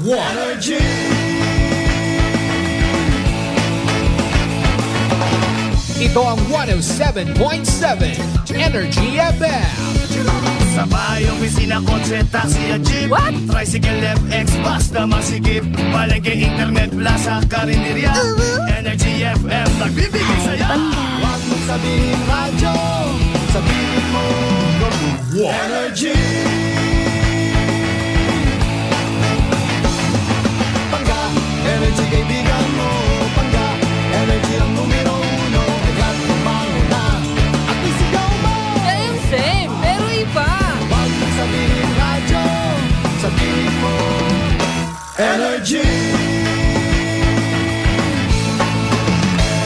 Energy. Ito ang 107.7 Energy FM. Sa bayong bisina, kotse, taxi at jeep. What? Tricycle, FX, basta masigip. Palengke, internet, plaza, karinderya. Energy FM, nagbibigay saya. Huwag mong sabihin radyo, sabihin mo Energy. Pangga, energy kaibigan mo. Pangga, energy ang numero uno. Kagat kumango na at isigaw mo. Same, pero iba. Huwag mong sabihin radyo, sabihin mo Energy.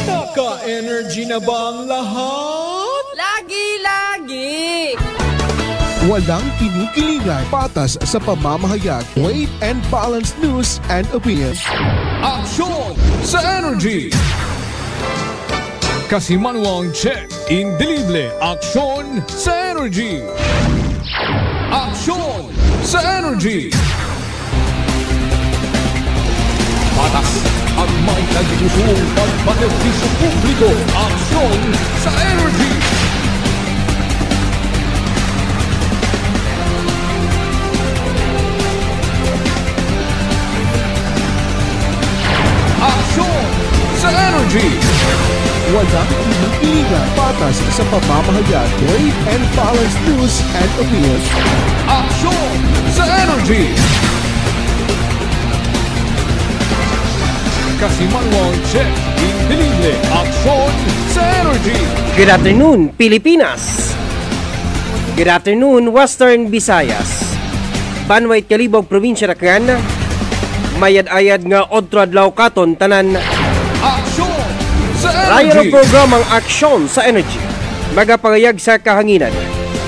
Naka-energy na ba ang lahat? Lagi-lagi. Walang kinikilingan, patas sa pamamahayag, weight and balanced news and opinions. Aksyon sa Energy! Kasimanwang check, indelible, aksyon sa Energy! Aksyon sa Energy! Patas ang may nagigusong pagpanervisyo publiko, aksyon sa Energy! Aksyon sa Energy! Walang kinikilingan, patas sa pamamahayag, weight and balanced news and opinions. Aksyon sa Energy! Kasimanwang check, indelible, aksyon sa Energy! Good afternoon, Pilipinas! Good afternoon, Western Visayas! Banway Kalibog, Probinsya Rakan, mayad-ayad nga odro adlaw katon tanan. Aksyon sa Rayo ng Energy! programang Aksyon sa Energy. Magapangayag sa kahanginan.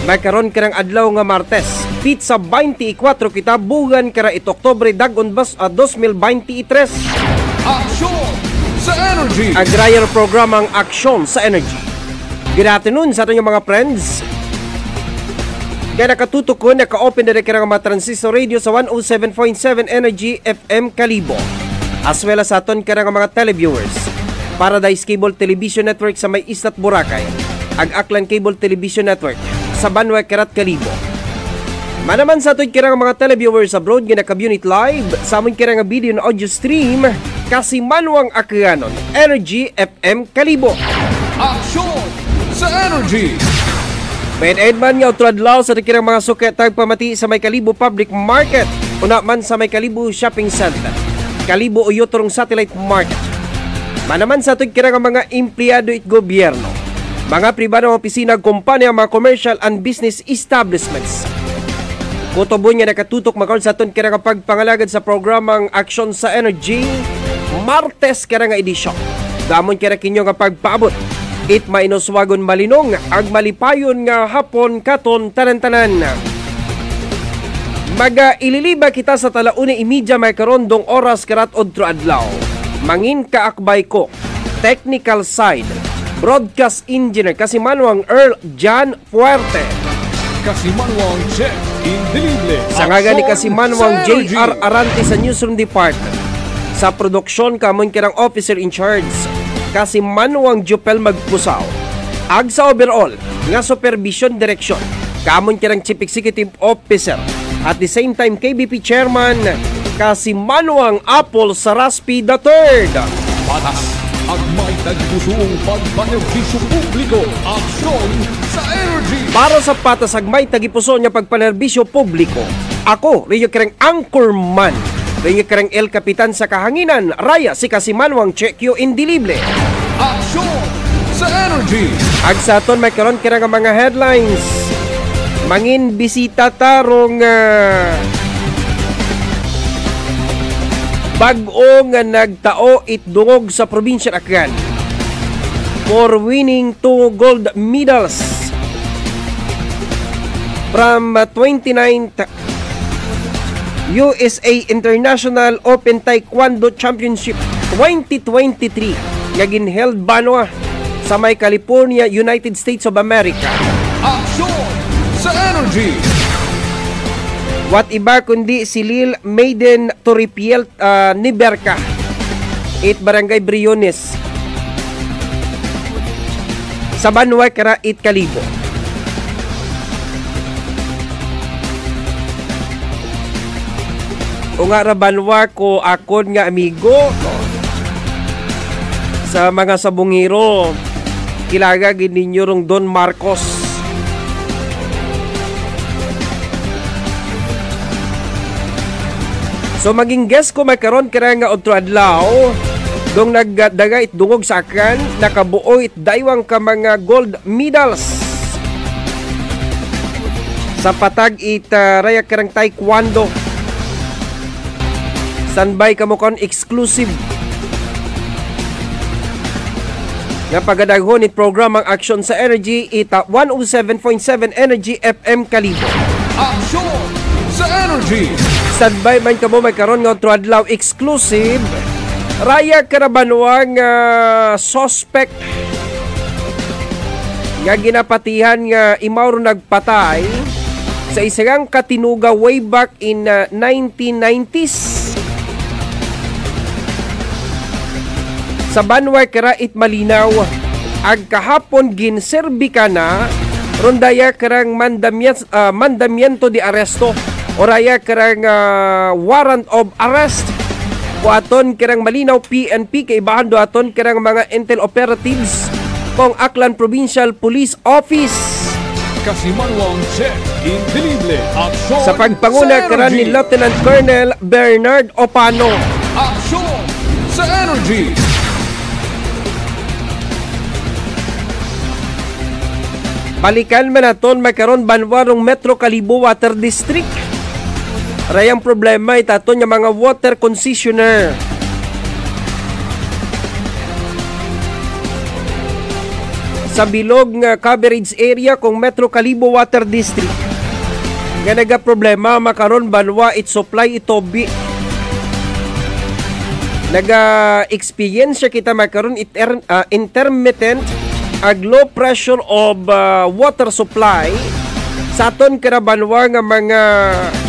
Magkaroon ka ng adlaw nga Martes. Pizza 24 kita bugan kara ito Oktobre dagon bas 2023. Aksyon sa Energy! Ang rayo ng programang Aksyon sa Energy. Good afternoon sa ating mga friends. Kaya nakatutok ko, naka-open na rin ka ng mga transistor radio sa 107.7 Energy FM Kalibo. As well as sa aton ka ng mga televiewers. Paradise Cable Television Network sa May Islat Boracay. Ag-Aklan Cable Television Network sa Banway Karat Kalibo. Manaman sa aton ka ng mga televiewers abroad nga naka-unit live sa amon ka ng video na audio stream Kasimanwang Akyanon Energy FM Kalibo. Aksyon sa Energy! May Edman nga utradlaw sa tikirang mga suket tagpamati sa May Kalibo Public Market. Una man sa May Kalibo Shopping Center. Kalibo o Yotorong Satellite Market. Manaman sa tikirang mga empleyado at gobyerno. Mga pribadong opisina, kumpanya, mga commercial and business establishments. Kutubon nga nakatutok makaon sa aton kirang pagpangalagad sa programang Aksyon sa Energy. Martes kirang edisyon. Damon kira kinyo nga pagpaabot. It mainoswagon malinong ang malipayon nga hapon katon tanan-tanan. Maga-ililiba kita sa talauna imidya may karondong oras karat odro adlaw. Mangin kaakbay ko, technical side, broadcast engineer Kasimanwang Earl John Fuerte. Kasimanwang check, indelible, Sa ngaga ni aksyon Kasimanwang sa Energy! J.R. Arante sa Newsroom Department. Sa produksyon kamon kirang officer in charge Kasimanwang Jupel Magpusaw. Ag sa overall nga supervision direction kamon kirang chief executive officer at the same time KBP chairman Kasimanwang Apple Saraspi III. Patas ang may nagpusong pagpanervisyo publiko, aksyon sa Energy! Para sa patas ag may tagipuso niya pagpanerbisyo publiko. Ako, Rio Kereng Anchorman. Rio Kereng El Kapitan sa Kahanginan. Raya si Kasimanwang Chekyo Indelible. Aksyon sa Energy! Ag sa aton may karon kira nga mga headlines. Mangin bisita tarong bag-o nga nagtao itdungog sa probinsya Aklan for winning 2 gold medals from 29th USA International Open Taekwondo Championship 2023 nga ginheld banwa sa may California, United States of America. Aksyon sa Energy! What iba kundi si Lil Maiden Toripiel Niberca, 8 Barangay Briones, sa Banwa kara 8 kalibo. O nga ra Banwa ko akon nga amigo sa mga sabungiro, kilaga gid ninyo rong Don Marcos. So maging guest ko makaron kara nga otro adlaw dong nagdaga it dungog sa akan, nakabuo it daywang ka mga gold medals sa patag it raya karang taekwondo. Standby ka mo kon exclusive nga pagadaghon it program ang aksyon sa Energy ita 107.7 Energy FM Kalibo. Aksyon sa Energy. Standby man ka mo may karon nga otro adlaw exclusive raya karabanwang suspect nga ginapatihan nga imaw nagpatay sa isang katinuga way back in 1990s. Sa Banwa kara it malinaw ag kahapon ginserbi ka na rondaya karang mandamiento de arresto o raya karang warrant of arrest o aton karang malinaw PNP kay ibahan do aton karang mga intel operatives kong Aklan Provincial Police Office Kasimanwang check indelible. Aksyon sa pagpanguna karan ni Lieutenant Colonel Bernard Opano. Aksyon sa Energy. Balikan man naton makaron Banwarong Metro Kalibo Water District. Rayang problema itaton nga mga water concessionaire. Sa bilog nga coverage area kung Metro Kalibo Water District. Nga naga problema makaron Banwa it supply itobi. Naga-experience kita makaron intermittent ag low pressure of water supply sa aton karabanwa nga mga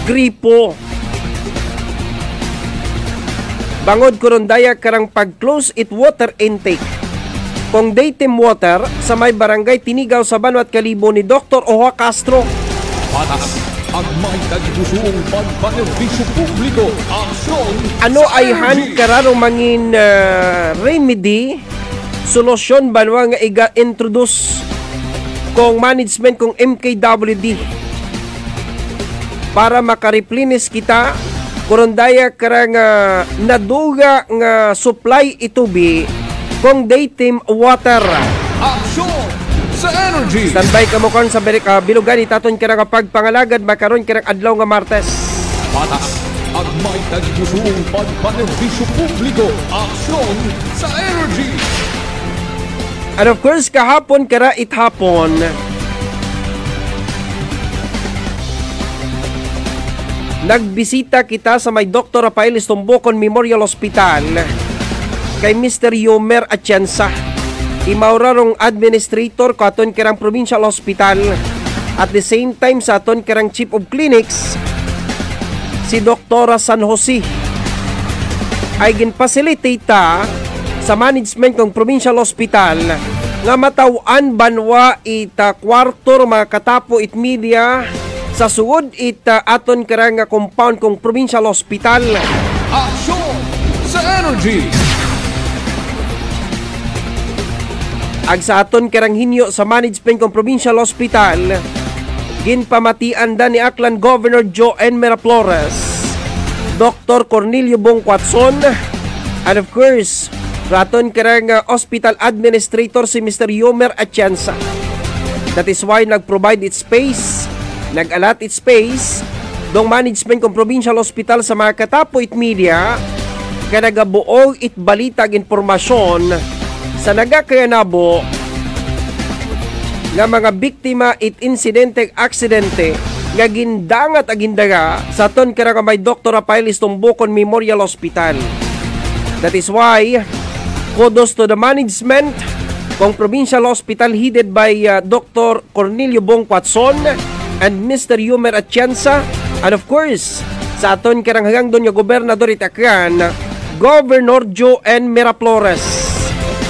gripo. Bangod kurundaya karang pag-close it water intake. Kung daytime water sa may barangay Tinigaw sa Banwat Kalibo ni Dr. Oha Castro. Patas ang may tagpusong pagpanerbisyo publiko. Aksyon Ano sa ay han Energy. kararong mangin remedy solusyon banwa nga iga-introduce kong management kong MKWD para makareplenish kita kurundaya karang naduga nga supply itubi kong daytime water. Aksyon sa Energy. Standby ka mo kon sa bilugan itaton karang pagpangalagad makaron karang adlaw nga Martes. Patas ang may tagpusong pagpanerbisyo publiko. Aksyon sa Energy. And of course, kahapon kara hapon, nagbisita kita sa may Dr. Rafael Estombocon Memorial Hospital kay Mr. Yomer Atienza, imaurarong administrator ko aton karang Provincial Hospital. At the same time sa aton karang Chief of Clinics, si Dr. San Jose, ay gin-facilitate sa management ng Provincial Hospital nga matawan Banwa ita kwartor mga katapo it media sa suod ita aton karang compound kong Provincial Hospital. Aksyon sa Energy. Ag sa aton karang hinyo sa management kong Provincial Hospital, ginpamatian da ni Aklan Governor Joanne Miraflores, Dr. Cornelio Bongquatson, and of course raton karang hospital administrator si Mr. Yomer Atienza. That is why nag-provide its space, nag-alat its space dong management kong Provincial Hospital sa mga katapo it media ka nagabuog it balitag informasyon sa nagakayanabo nga mga biktima it insidente aksidente nga gindangat agindaga sa aton karang may Dr. Rafael Estombocon Memorial Hospital. That is why kudos to the management kong Provincial Hospital headed by Dr. Cornelio Bongquatson and Mr. Yomer Atienza And of course, sa aton karanghagang doon nga gobernador itakan, Governor Joe Miraflores.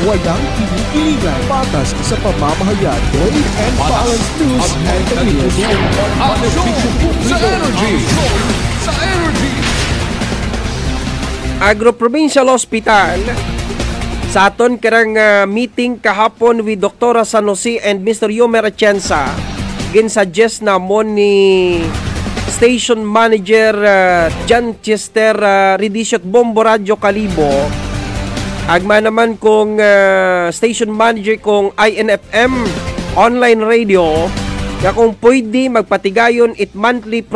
Walang kinikilingan, patas sa pamamahayag, weight and balance news and reviews. Sa Energy! Sa Energy! Agro-Provincial Hospital. Sa aton karang meeting kahapon with Dr. San Jose and Mr. Yomer Atienza, ginsuggest na mo ni Station Manager John Chester Ridiciot Bombo Radio Kalibo, agma naman kung Station Manager kung INFM Online Radio, na kung pwede magpatigayon it monthly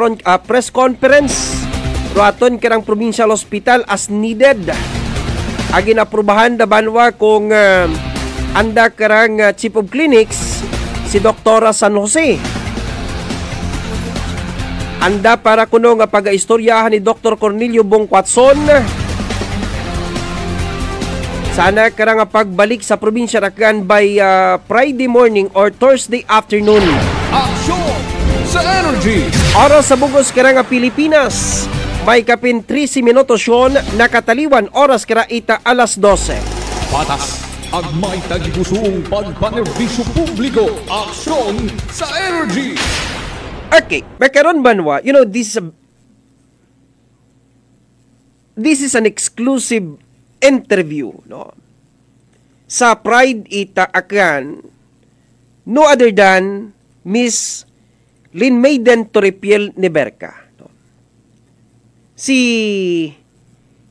press conference ruaton karang Provincial Hospital as needed. Agin aprubahan da banwa kung anda karang Chief of Clinics si Dr. San Jose. Anda para kuno nga pag-istoryahan ni Dr. Cornelio Bongquatson. Sana karang pagbalik sa probinsya Rakan by Friday morning or Thursday afternoon. Aksyon sa Energy! Oras sa bugos karang Pilipinas. May kapin 13 minutos yun, nakataliwan oras kira ita alas 12. Patas ang may tagipusong pagpanerbisyo publiko. Aksyon sa Energy! Okay, makaroon banwa, this is an exclusive interview, no? Sa Pride ita akan, no other than Miss Lynn Maiden Torrepiel Niberca. Si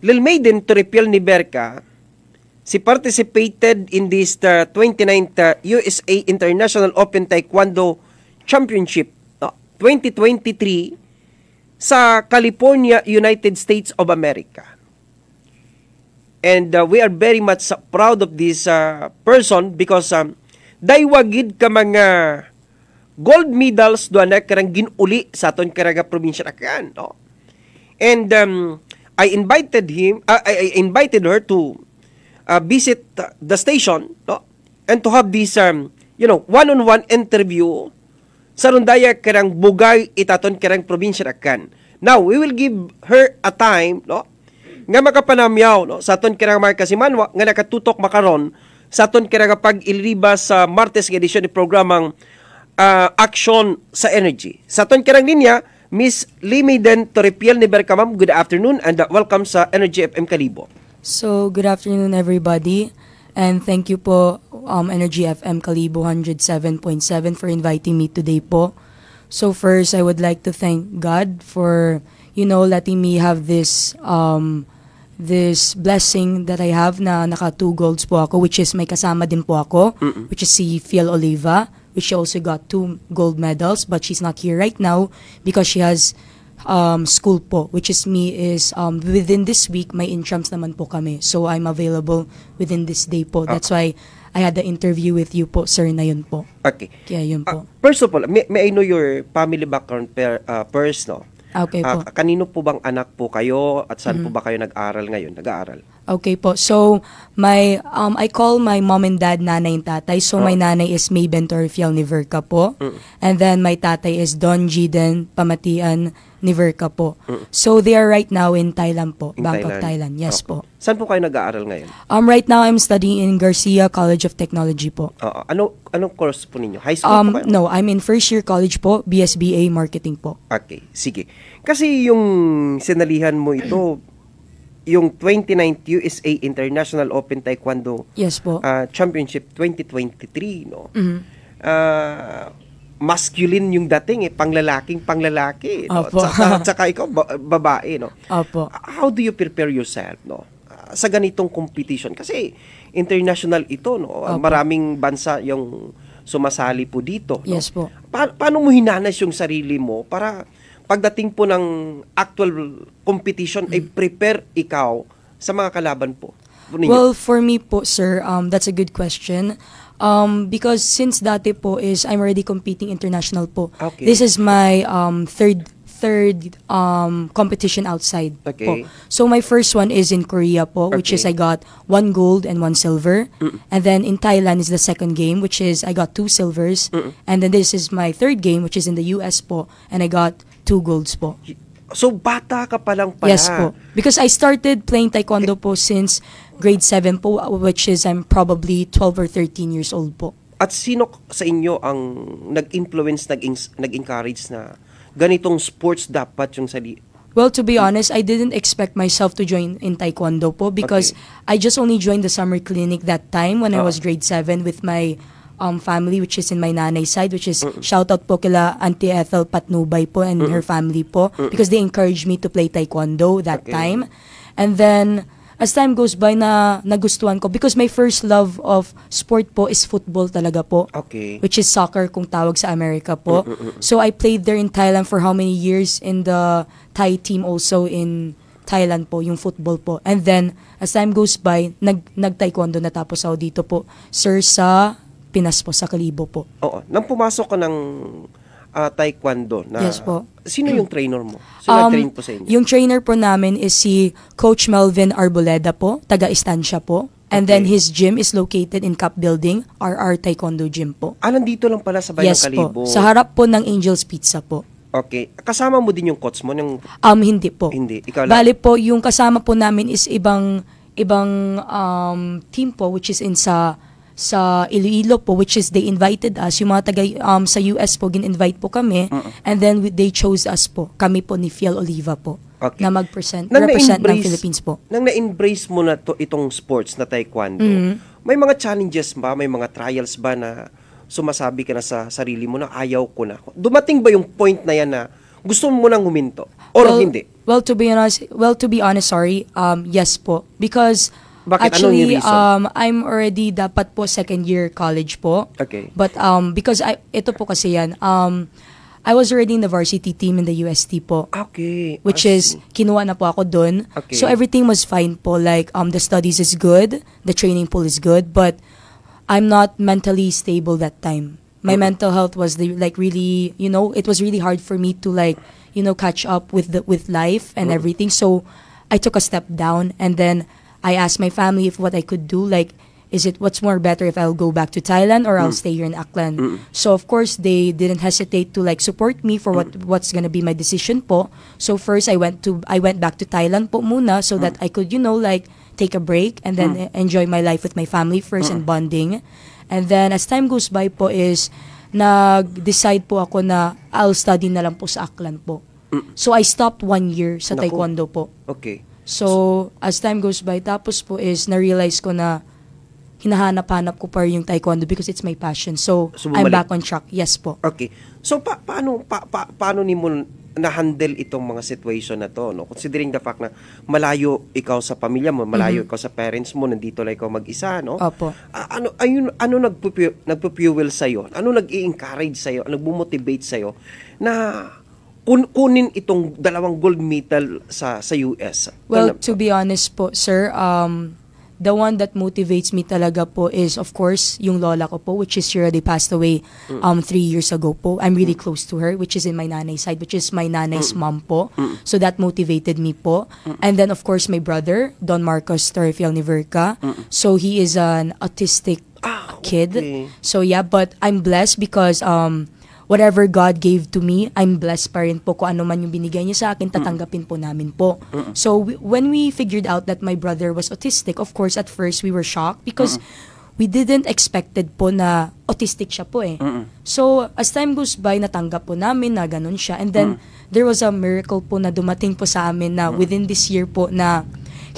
Lil Maiden Torrepiel Niberca, she participated in this 29th USA International Open Taekwondo Championship 2023 sa California, United States of America. And we are very much proud of this person because daywagid ka mga gold medals doon na karang ginuli sa aton karaga probinsya Rakan, no? And I invited her to visit the station, no? And to have this one-on-one interview sa rundaya karang bugay itaton karang probinsya Rakan. Now we will give her a time, no, nga makapanamyaw, no, sa aton karang mga kasimanwa nga nakatutok makaron sa aton karang pag-ilriba sa Martes nga edisyon ni programang Aksyon sa Energy. Sa aton karang linya, Miss Lynn Maiden Torrepiel Niberca, ma'am, good afternoon and welcome sa Energy FM Kalibo. So, good afternoon everybody and thank you po Energy FM Kalibo 107.7 for inviting me today po. So first, I would like to thank God for, letting me have this blessing that I have na naka 2 golds po ako, which is may kasama din po ako, which is si Fiel Oliva, which she also got 2 gold medals, but she's not here right now because she has school po, which is me is within this week, may intrams naman po kami. So I'm available within this day po. That's why I had the interview with you po, sir, na yun po. Okay. Kaya yun po. First of all, may I know your family background first, no? Okay po. Kanino po bang anak po kayo at saan po ba kayo nag-aral ngayon? Nag-aaral? Okay po. So, I call my mom and dad nanay and tatay. So, my nanay is Maybent Torrepiel Niberca po. And then, my tatay is Don Giden Pamatian Niberca po. So, they are right now in Thailand po. Bangkok, Thailand. Yes po. Saan po kayo nag-aaral ngayon? Right now, I'm studying in Garcia College of Technology po. Anong course po ninyo? High school po kayo? No, I'm in first year college po. BSBA Marketing po. Okay, sige. Kasi yung sinalihan mo ito, yung 29th USA International Open Taekwondo Yes po. Championship 2023, no? Masculine yung dating, panglalaking panglalaki, no? Opo. Tsaka ikaw babae, no? Opo. How do you prepare yourself, no? Sa ganitong competition kasi international ito, no? Opo. Maraming bansa yung sumasali po dito, no? Yes po. Paano mo hinanas yung sarili mo para pagdating po ng actual competition ay prepare ikaw sa mga kalaban po? Well, for me po, sir, that's a good question. Because since dati po is I'm already competing international po. Okay. This is my third competition outside Okay. po. So my first one is in Korea po, which is I got 1 gold and 1 silver. And then in Thailand is the second game, which is I got 2 silvers. And then this is my third game, which is in the US po, and I got 2 golds po. So, bata ka pa lang pala. Yes po. Because I started playing taekwondo po since grade 7 po, which is I'm probably 12 or 13 years old po. At sino sa inyo ang nag-influence, nag-encourage na ganitong sports dapat yung Well, to be honest, I didn't expect myself to join in taekwondo po because I just only joined the summer clinic that time when I was grade 7 with my family, which is in my nanay side, which is shout out po kila Auntie Ethel Patnubay po and her family po because they encouraged me to play taekwondo that time. And then as time goes by na nagustuhan ko because my first love of sport po is football talaga po. Okay. Which is soccer kung tawag sa Amerika po. So I played there in Thailand for how many years in the Thai team also in Thailand po, yung football po. And then as time goes by, nag-taekwondo natapos ako dito po. Sir, sa Pinas po, sa Kalibo po. Oo. Nang pumasok ka ng taekwondo na... Yes po. Sino yung trainer mo? Sino nag-train po sa inyo? Yung trainer po namin is si Coach Melvin Arboleda po, taga-Estancia po. And then his gym is located in Cap Building, RR Taekwondo Gym po. Nandito lang pala sa Bayan ng Kalibo. Po. Sa harap po ng Angel's Pizza po. Okay. Kasama mo din yung coach mo? Hindi po. Hindi. Ikaw lang? Bali po, yung kasama po namin is ibang team po, which is sa Iloilo po, which is they invited us. Yung mga taga sa US po, gin-invite po kami. And then they chose us po. Kami po ni Fiel Oliva po. Okay. Na represent ng Philippines po. Nang na-embrace mo na itong sports na taekwondo, may mga challenges ba? May mga trials ba na sumasabi ka na sa sarili mo na ayaw ko na? Dumating ba yung point na yan na gusto mo nang huminto? Or hindi? Well, to be honest, sorry. Yes po. Because bakit? actually, Anong yung reason? I'm already dapat po second year college po. Okay. But because ito po kasi yan, I was already in the varsity team in the UST po. Okay. Which is, kinuha na po ako dun. Okay. So everything was fine po. Like, the studies is good, the training pool is good, but I'm not mentally stable that time. My mental health was really, it was really hard for me to catch up with life and everything. So I took a step down and then I asked my family if what I could do, what's more better if I'll go back to Thailand or I'll stay here in Aklan. So of course they didn't hesitate to support me for what's gonna be my decision po. So first I went back to Thailand po muna so that I could take a break and then enjoy my life with my family first and bonding. And then as time goes by po is nag-decide po ako na I'll study na lang po sa Aklan po. So I stopped 1 year sa taekwondo po. Okay. So as time goes by tapos po is na-realize ko na hinahanap-hanap ko pa yung taekwondo because it's my passion. So I'm back on track. Yes po. Okay. So paano ni mo na-handle itong mga situation na to, no? Considering the fact na malayo ikaw sa pamilya mo, malayo ikaw sa parents mo, nandito lang ikaw mag-isa, no? Opo. Ano nagpo-fuel sa'yo? Ano nag-i-encourage sa'yo? Ano nagmo-motivate sa'yo na kunin itong 2 gold medal sa US? Well, to be honest po, sir, the one that motivates me talaga po is, of course, yung lola ko po, which is she already passed away 3 years ago po. I'm really close to her, which is in my nanay side, which is my nanay's mom po. So that motivated me po. And then, of course, my brother, Don Marcos Torrefiel Niverca. So he is an autistic kid. Okay. So yeah, but I'm blessed because whatever God gave to me, I'm blessed pa rin po. Kung ano man yung binigay niya sa akin, tatanggapin po namin po. So, when we figured out that my brother was autistic, of course, at first, we were shocked because we didn't expected po na autistic siya po eh. So, as time goes by, natanggap po namin na ganun siya. And then, there was a miracle po na dumating po sa amin na within this year po na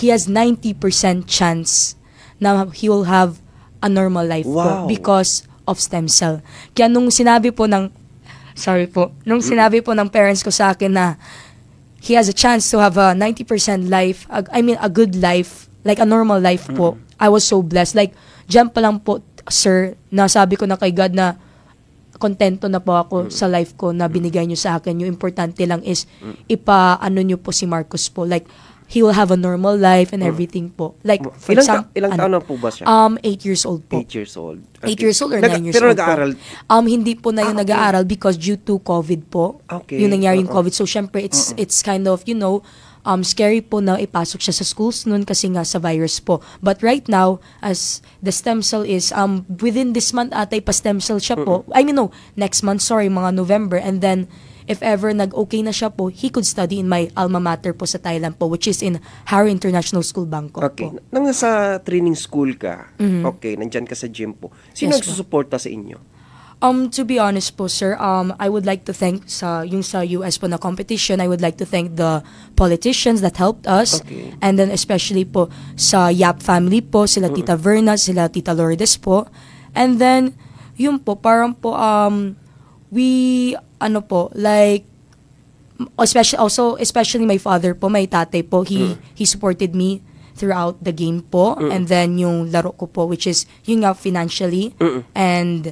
he has 90% chance na he will have a normal life po because of stem cell. Kaya nung sinabi po ng parents ko sa akin na he has a chance to have a 90% life, a good life, like a normal life po, I was so blessed. Like, dyan pa lang po, sir, nasabi ko na kay God na kontento na po ako sa life ko na binigay niyo sa akin. Yung importante lang is ipaano niyo po si Marcos po. Like, he will have a normal life and everything po. Like, for example, ilang taon na po ba siya? 8 years old po. 8 years old. 8 years old or 9 years pero old nag-aaral? po. Hindi po na yung nag-aaral because due to COVID po. Okay. Yung nangyari yung COVID. So, syempre, it's kind of, scary po na ipasok siya sa schools noon kasi nga sa virus po. But right now, as the stem cell is, within this month atay pa stem cell siya po. Next month, mga November. And then, if ever nag-okay na siya po, he could study in my alma mater po sa Thailand po, which is in Harrow International School, Bangkok Okay. po. Nang nasa training school ka, okay, nandyan ka sa gym po. Sino Yes, po. nagsusuporta sa inyo? To be honest po, sir, I would like to thank sa US po na competition, I would like to thank the politicians that helped us. Okay. And then especially po sa Yap family po, sila Tita Verna, sila Tita Lourdes po. And then, yun po, parang po, we, ano po, like, especially my father po, my tatay po, he supported me throughout the game po. And then yung laro ko po, which is, yun nga, financially and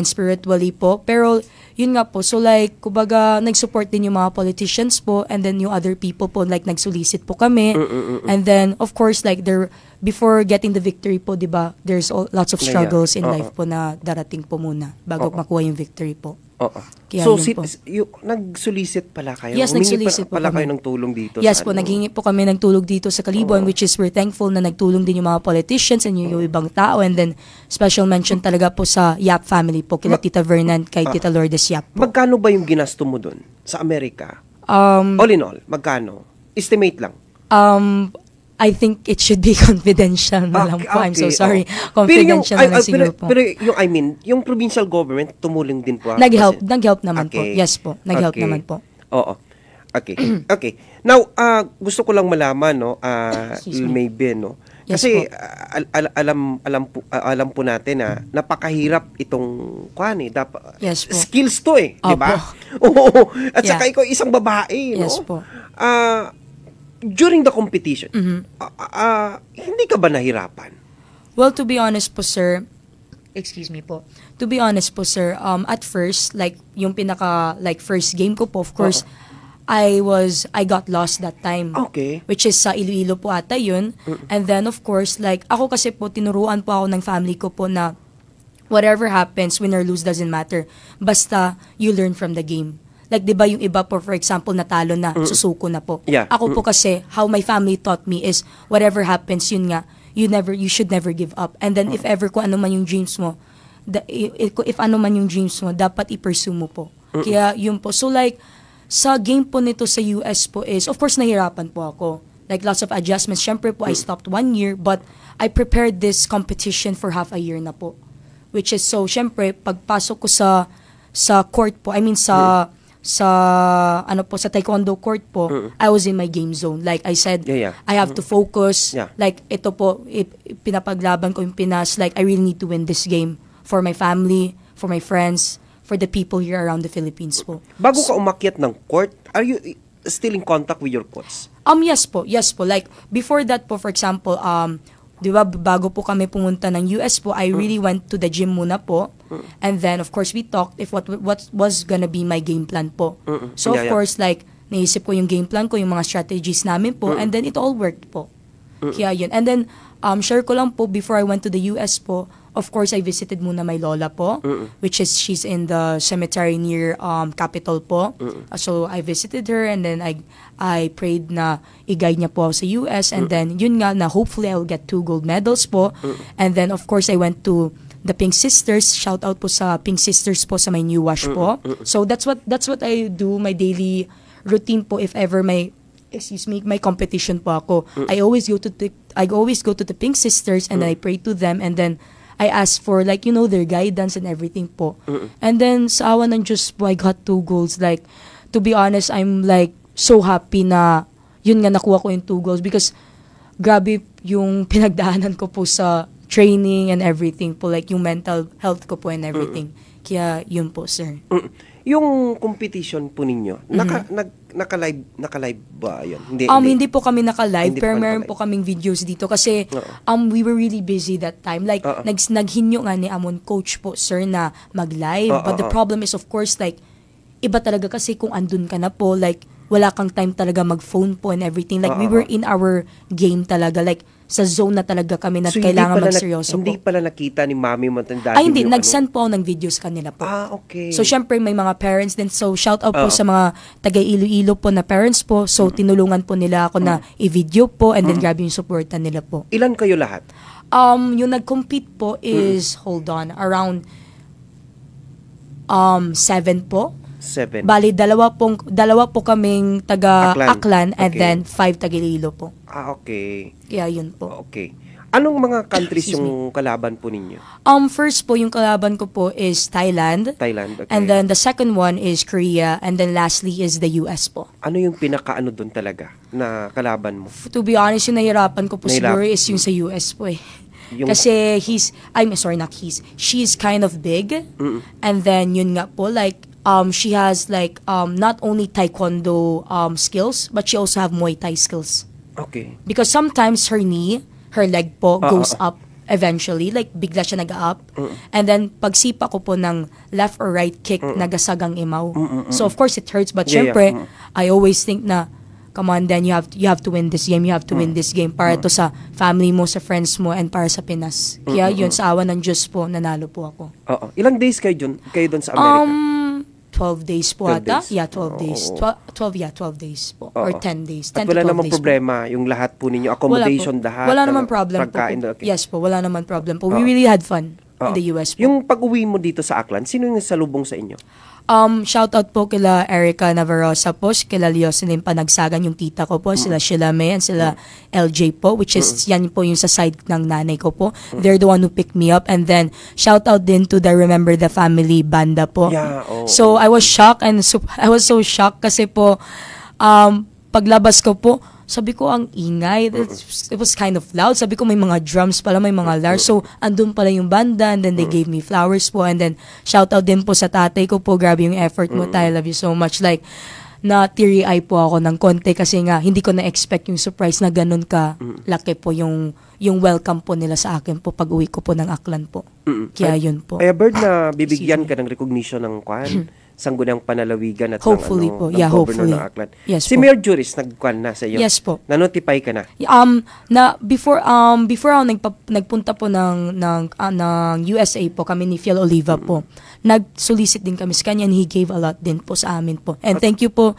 spiritually po. Pero, yun nga po, so like, kumbaga, nag-support din yung mga politicians po, and then yung other people po, like, nag-solicit po kami. And then, of course, like, before getting the victory po, di ba, there's lots of struggles in life po na darating po muna bago makuha yung victory po. Oo. Kaya So, yun po. nag-solicit pala kayo? Yes, Humingi nag-solicit po pala kami. kayo ng tulong dito? Yes sa po, ano? naghingi po kami ng tulong dito sa Kalibuan, which is we're thankful na nagtulong din yung mga politicians and yung ibang tao. And then, special mention talaga po sa Yap family po, kila Tita Vernan, kay Tita Lourdes Yap po. Magkano ba yung ginasto mo dun sa Amerika? All in all, magkano? Estimate lang. I think it should be confidential na lang po. I'm so sorry. Confidential na lang siguro po. Pero yung provincial government, tumulong din po. Nag-help naman po. Okay. Yes po, nag-help Okay. naman po. Oo. Okay. Okay. Now, gusto ko lang malaman, no, Excuse me. maybe, no. Yes Kasi po. alam po natin na napakahirap itong dapat Yes po. skills to di ba? Opo. Oo. At Yeah. saka ikaw isang babae, no? Yes po. During the competition, hindi ka ba nahirapan? Well, to be honest po, sir, excuse me po. To be honest po, sir, at first, like, yung first game ko po, of course, I got lost that time. Okay. Which is sa Iloilo po ata yun. And then, of course, like, ako kasi po, tinuruan po ako ng family ko po na whatever happens, win or lose doesn't matter. Basta, you learn from the game. Like, di ba yung iba po, for example, natalo na, susuko na po. Yeah. Ako po kasi, how my family taught me is, whatever happens, yun nga, you should never give up. And then, if ever kung ano man yung dreams mo, if ano man yung dreams mo, dapat i-pursue mo po. Kaya, yun po. So, like, sa game po nito sa US po is, of course, nahirapan po ako. Like, lots of adjustments. Syempre po, I stopped 1 year, but I prepared this competition for half a year na po. Which is, so, syempre, pagpasok ko sa court po, I mean, sa taekwondo court po, I was in my game zone. Like I said, I have to focus. Yeah. Like ito po, pinapaglaban ko yung Pinas. Like I really need to win this game for my family, for my friends, for the people here around the Philippines po. Bago ka umakyat ng court, are you still in contact with your coach? Yes po. Like before that po, for example, di ba, bago po kami pumunta ng US po, I really went to the gym muna po. And then, of course, we talked if what was gonna be my game plan po. So, of course, like, naisip ko yung game plan ko, yung mga strategies namin po, and then it all worked po. Kaya yun. And then, share ko lang po, before I went to the US po, of course, I visited muna my lola po, which is, she's in the cemetery near Capitol po. So, I visited her, and then I prayed na i-guide niya po ako sa US, and then, yun nga, na hopefully I will get 2 gold medals po. And then, of course, I went to the Pink Sisters. Shout out po sa Pink Sisters po sa my new wash po. So, that's what I do, my daily routine po, if ever my competition po ako. I always go to the Pink Sisters, and then I pray to them, and then I ask for, like, their guidance and everything po. And then, sa awa ng Diyos po, I got 2 golds. Like, to be honest, I'm, like, so happy na, yun nga, nakuha ko yung 2 golds because, grabe yung pinagdaanan ko po sa training and everything po, like, yung mental health ko po and everything. Kaya, yun po, sir. Yung competition po ninyo, naka-live ba yun? Hindi po kami naka-live, Hindi pero po meron naka-live. po kaming videos dito kasi we were really busy that time. Like, naghinyo nga ni Amon coach po, sir, na mag-live. But the problem is, of course, like, iba talaga kasi kung andun ka na po, like, wala kang time talaga mag-phone po and everything. Like, we were in our game talaga. Like, sa zone na talaga kami na So, kailangan magseryoso po. Hindi pala nakita ni Mami mo dahil Hindi. yung Nag-send po ako ng videos kanila po. Okay. So, syempre, may mga parents din. So, shout out po sa mga taga-Iloilo po na parents po. So, tinulungan po nila ako na i-video po and then grabe yung supportan nila po. Ilan kayo lahat? Yung nag-compete po is, hold on, around 7 po. 7. Bali, dalawa po kaming taga Aklan. Aklan and Okay. then 5 taga Iloilo po. Okay. Kaya yun po. Okay. Anong mga countries Excuse yung kalaban po ninyo? First po, yung kalaban ko po is Thailand. Thailand, okay. And then the second one is Korea. And then lastly is the US po. Ano yung pinaka-ano doon talaga na kalaban mo? To be honest, yung nahirapan ko po Nahirap- siguro is yung sa US po eh. Yung- Kasi she's kind of big. And then yun nga po, like, she has like, not only taekwondo skills, but she also have Muay Thai skills. Okay. Because sometimes her leg po goes up eventually, like bigla siya nag-up. And then pagsipa ko po ng left or right kick, nagasagang imaw. So of course it hurts, but Yeah, syempre, yeah. I always think na, come on then, you have to win this game, you have to win this game para to sa family mo, sa friends mo, and para sa Pinas. Kaya yun, sa awa ng Diyos po, nanalo po ako. Oo. Ilang days kayo doon sa Amerika? 12 days po 12 ata. days? Yeah, 12 days. Oo. 12 days po. Or Oo. 10 days. 10 At to wala 12 namang days po. problema, yung lahat po ninyo, accommodation, Wala po. lahat. Wala naman problem po. pagkain, okay. Yes po, wala naman problem po. We really had fun in Oo. the US po. Yung pag-uwi mo dito sa Aklan, sino yung salubong sa inyo? Shout out po kila Erica Navarrosa po, kila Leocelyn Panagsagan, yung tita ko po, sila Sheila May, and sila LJ po, which is yan po yung sa side ng nanay ko po. They're the one who picked me up. And then, shout out din to the Remember the Family banda po. Yeah, oo. So, I was shocked and I was so shocked kasi po, paglabas ko po, sabi ko, ang ingay. It was kind of loud. Sabi ko, may mga drums pala, may mga lyres. So, andun pala yung banda, and then they gave me flowers po. And then, shout out din po sa tatay ko po. Grabe yung effort mo, Tay. I love you so much. Like, na teary-eye po ako ng konti kasi nga, hindi ko na-expect yung surprise na ganun ka laki po yung welcome po nila sa akin po pag uwi ko po ng Aklan po. Kaya yun po. Kaya Bird, na bibigyan ka ng recognition ng Sangguniang Panalawigan at Hopefully ng, po. ng Yeah, governor hopefully. ng Aklan. Yes Si po. Mayor Juris, nagkwan na sa iyo. Yes po. Na-notify ka na. Before ako nagpunta po ng USA po, kami ni Phil Oliva po, nag-solicit din kami sa kanya, and he gave a lot din po sa amin po. And thank you po,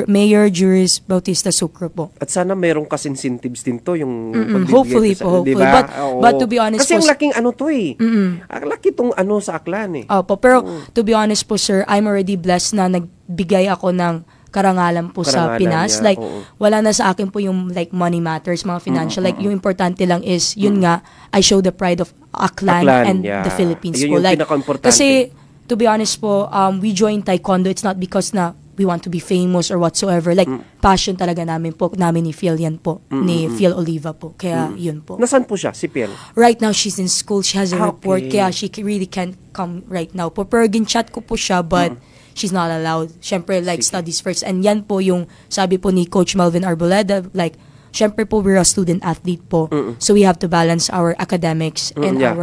Mayor Juris Bautista Sucro po. At sana merong incentives din to, yung pagbibigay Hopefully to sa, po, hopefully. Diba? Oo. But to be honest kasi po, ang laking ano to eh. Ang laki tong ano sa Aklan eh. Opo, pero to be honest po, sir, I'm already blessed na nagbigay ako ng karangalan po sa Karangalan Pinas. niya, Like, oo. wala na sa akin po yung like money matters, mga financial. Like, yung importante lang is, yun nga, I show the pride of Aklan, and yeah. the Philippines Yun po. yung Like, pinaka-importante. kasi, to be honest po, we joined Taekwondo, it's not because na we want to be famous or whatsoever. Like, passion talaga namin ni Phil yan po, ni Phil Oliva po. Kaya, yun po. Nasaan po siya, si Piel? Right now, she's in school. She has a report. Okay. Kaya she really can't come right now po. Pero gin-chat ko po siya, but she's not allowed. Siyempre, like, studies first. And yan po yung sabi po ni Coach Melvin Arboleda, like, siyempre po, we're a student athlete po. So we have to balance our academics and Yeah.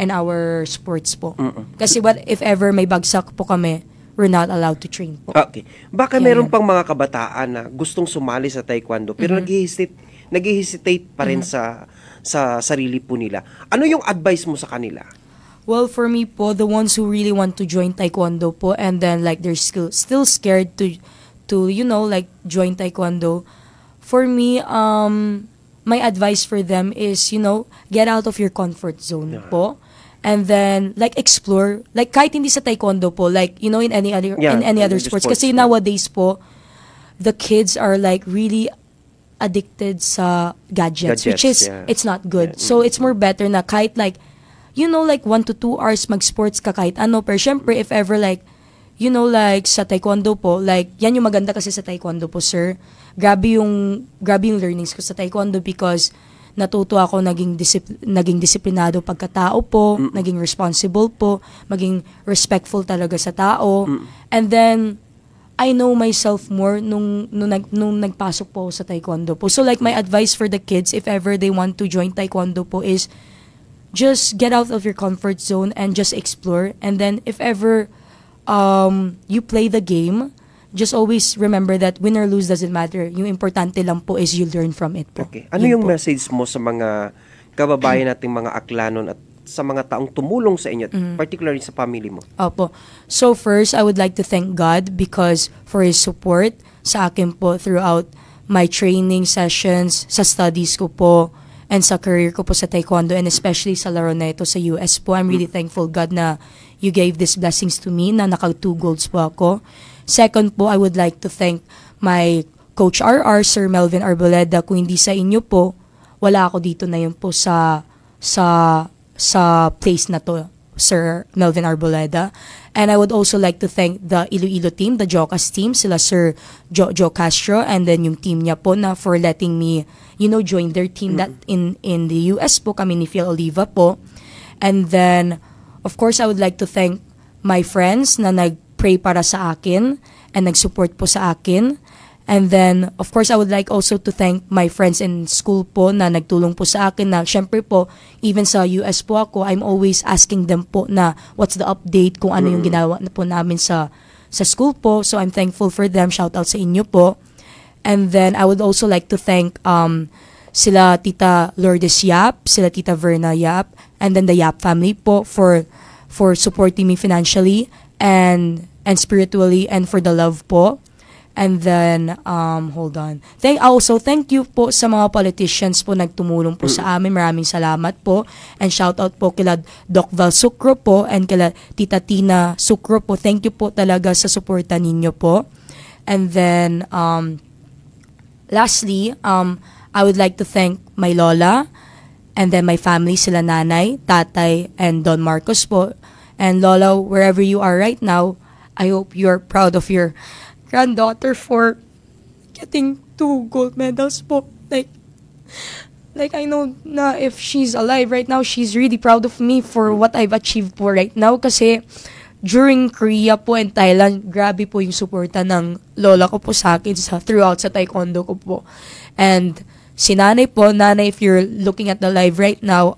our sports po. Kasi what if ever may bagsak po kami, we're not allowed to train po. Okay. Baka Kaya meron yan. pang mga kabataan na gustong sumali sa taekwondo pero nag-hesitate pa rin sa sarili po nila. Ano yung advice mo sa kanila? Well, for me po, the ones who really want to join Taekwondo po, and then like they're still scared to like join Taekwondo. For me, my advice for them is, get out of your comfort zone po. And then like explore, like kahit hindi sa Taekwondo po, like in any other sports. Kasi nowadays po, the kids are like really addicted sa gadgets, which is it's not good. So it's more better na kahit like 1 to 2 hours mag-sports ka kahit ano. Pero syempre, if ever like, like sa taekwondo po, like, yan yung maganda kasi sa taekwondo po, sir. Grabe yung learnings ko sa taekwondo because natuto ako naging disiplinado pagkatao po, naging responsible po, maging respectful talaga sa tao. And then, I know myself more nung nagpasok po ako sa taekwondo po. So like, my advice for the kids, if ever they want to join taekwondo po, is just get out of your comfort zone and just explore. And then if ever you play the game, just always remember that win or lose doesn't matter. Yung importante lang po is you learn from it po. Okay. Ano yung message mo sa mga kababayan nating mga Aklanon at sa mga taong tumulong sa inyo, particularly sa family mo? Opo. So first, I would like to thank God because for His support sa akin po throughout my training sessions, sa studies ko po, and sa career ko po sa taekwondo, and especially sa laro na ito sa US po. I'm really thankful, God, na you gave these blessings to me na naka 2 golds po ako. Second po, I would like to thank my Coach RR, Sir Melvin Arboleda. Kung hindi sa inyo po, wala ako dito na yun po sa place na to, Sir Melvin Arboleda. And I would also like to thank the Iloilo team, the Jocas team, sila Sir Joe Castro, and then yung team niya po na for letting me, join their team that in the US po, kami ni Phil Oliva po. And then, of course, I would like to thank my friends na nag-pray para sa akin and nag-support po sa akin. And then, of course, I would like also to thank my friends in school po na nagtulong po sa akin na syempre po, even sa US po ako, I'm always asking them po na what's the update kung ano yung ginawa na po namin sa school po. So I'm thankful for them. Shout out sa inyo po. And then I would also like to thank sila Tita Lourdes Yap, sila Tita Verna Yap, and then the Yap family po for supporting me financially and spiritually and for the love po. And then, hold on. Thank you po sa mga politicians po nagtumulong po sa amin. Maraming salamat po. And shout out po kila Doc Val Sucro po and kila Tita Tina Sucro po. Thank you po talaga sa suporta ninyo po. And then, lastly, I would like to thank my lola and then my family, sila nanay, tatay, and Don Marcos po. And lola, wherever you are right now, I hope you're proud of your granddaughter for getting 2 gold medals po. Like I know na if she's alive right now, she's really proud of me for what I've achieved po right now. Kasi during Korea po and Thailand, grabe po yung suporta ng lola ko po sa akin throughout sa taekwondo ko po. And si nanay po, nanay, if you're looking at the live right now,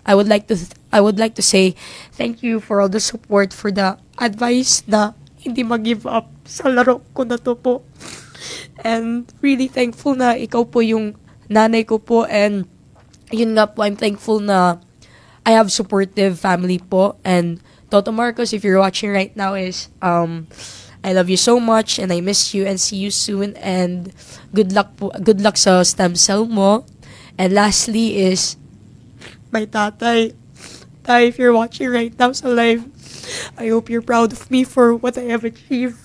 I would like to say thank you for all the support, for the advice na hindi mag-give up sa laro ko na to po. And really thankful na ikaw po yung nanay ko po. And yun nga po, I'm thankful na I have supportive family po. And Toto Marcos, if you're watching right now, is I love you so much and I miss you and see you soon. And good luck po, good luck sa stem cell mo. And lastly is my tatay. Tay, if you're watching right now sa live, I hope you're proud of me for what I have achieved.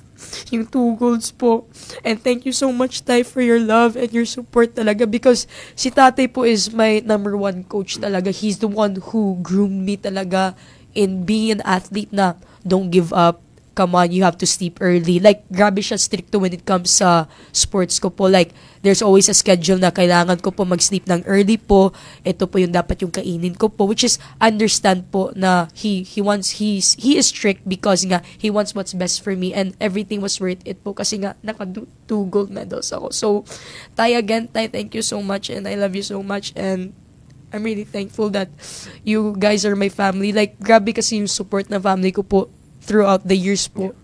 Yung 2 golds po. And thank you so much, Tay, for your love and your support talaga. Because si tatay po is my number 1 coach talaga. He's the one who groomed me talaga in being an athlete na don't give up. Come on, you have to sleep early. Like, grabe siya stricto when it comes sa sports ko po. Like, there's always a schedule na kailangan ko po mag-sleep ng early po. Ito po yung dapat yung kainin ko po. Which is, understand po na he is strict because nga, he wants what's best for me. And everything was worth it po kasi nga, naka 2 gold medals ako. So, Tay, again, Tay, thank you so much. And I love you so much. And I'm really thankful that you guys are my family. Like, grabe kasi yung support ng family ko po throughout the years po.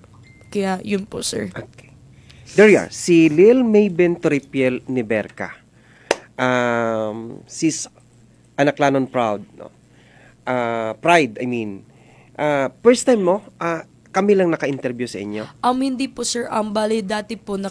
Kaya, yun po, sir. Okay. There you are. Si Lil May Bentoripiel ni Berka. Sis anak lanon proud. No? Pride, I mean. First time mo, kami lang naka-interview sa inyo? Hindi po, sir. Bali, dati po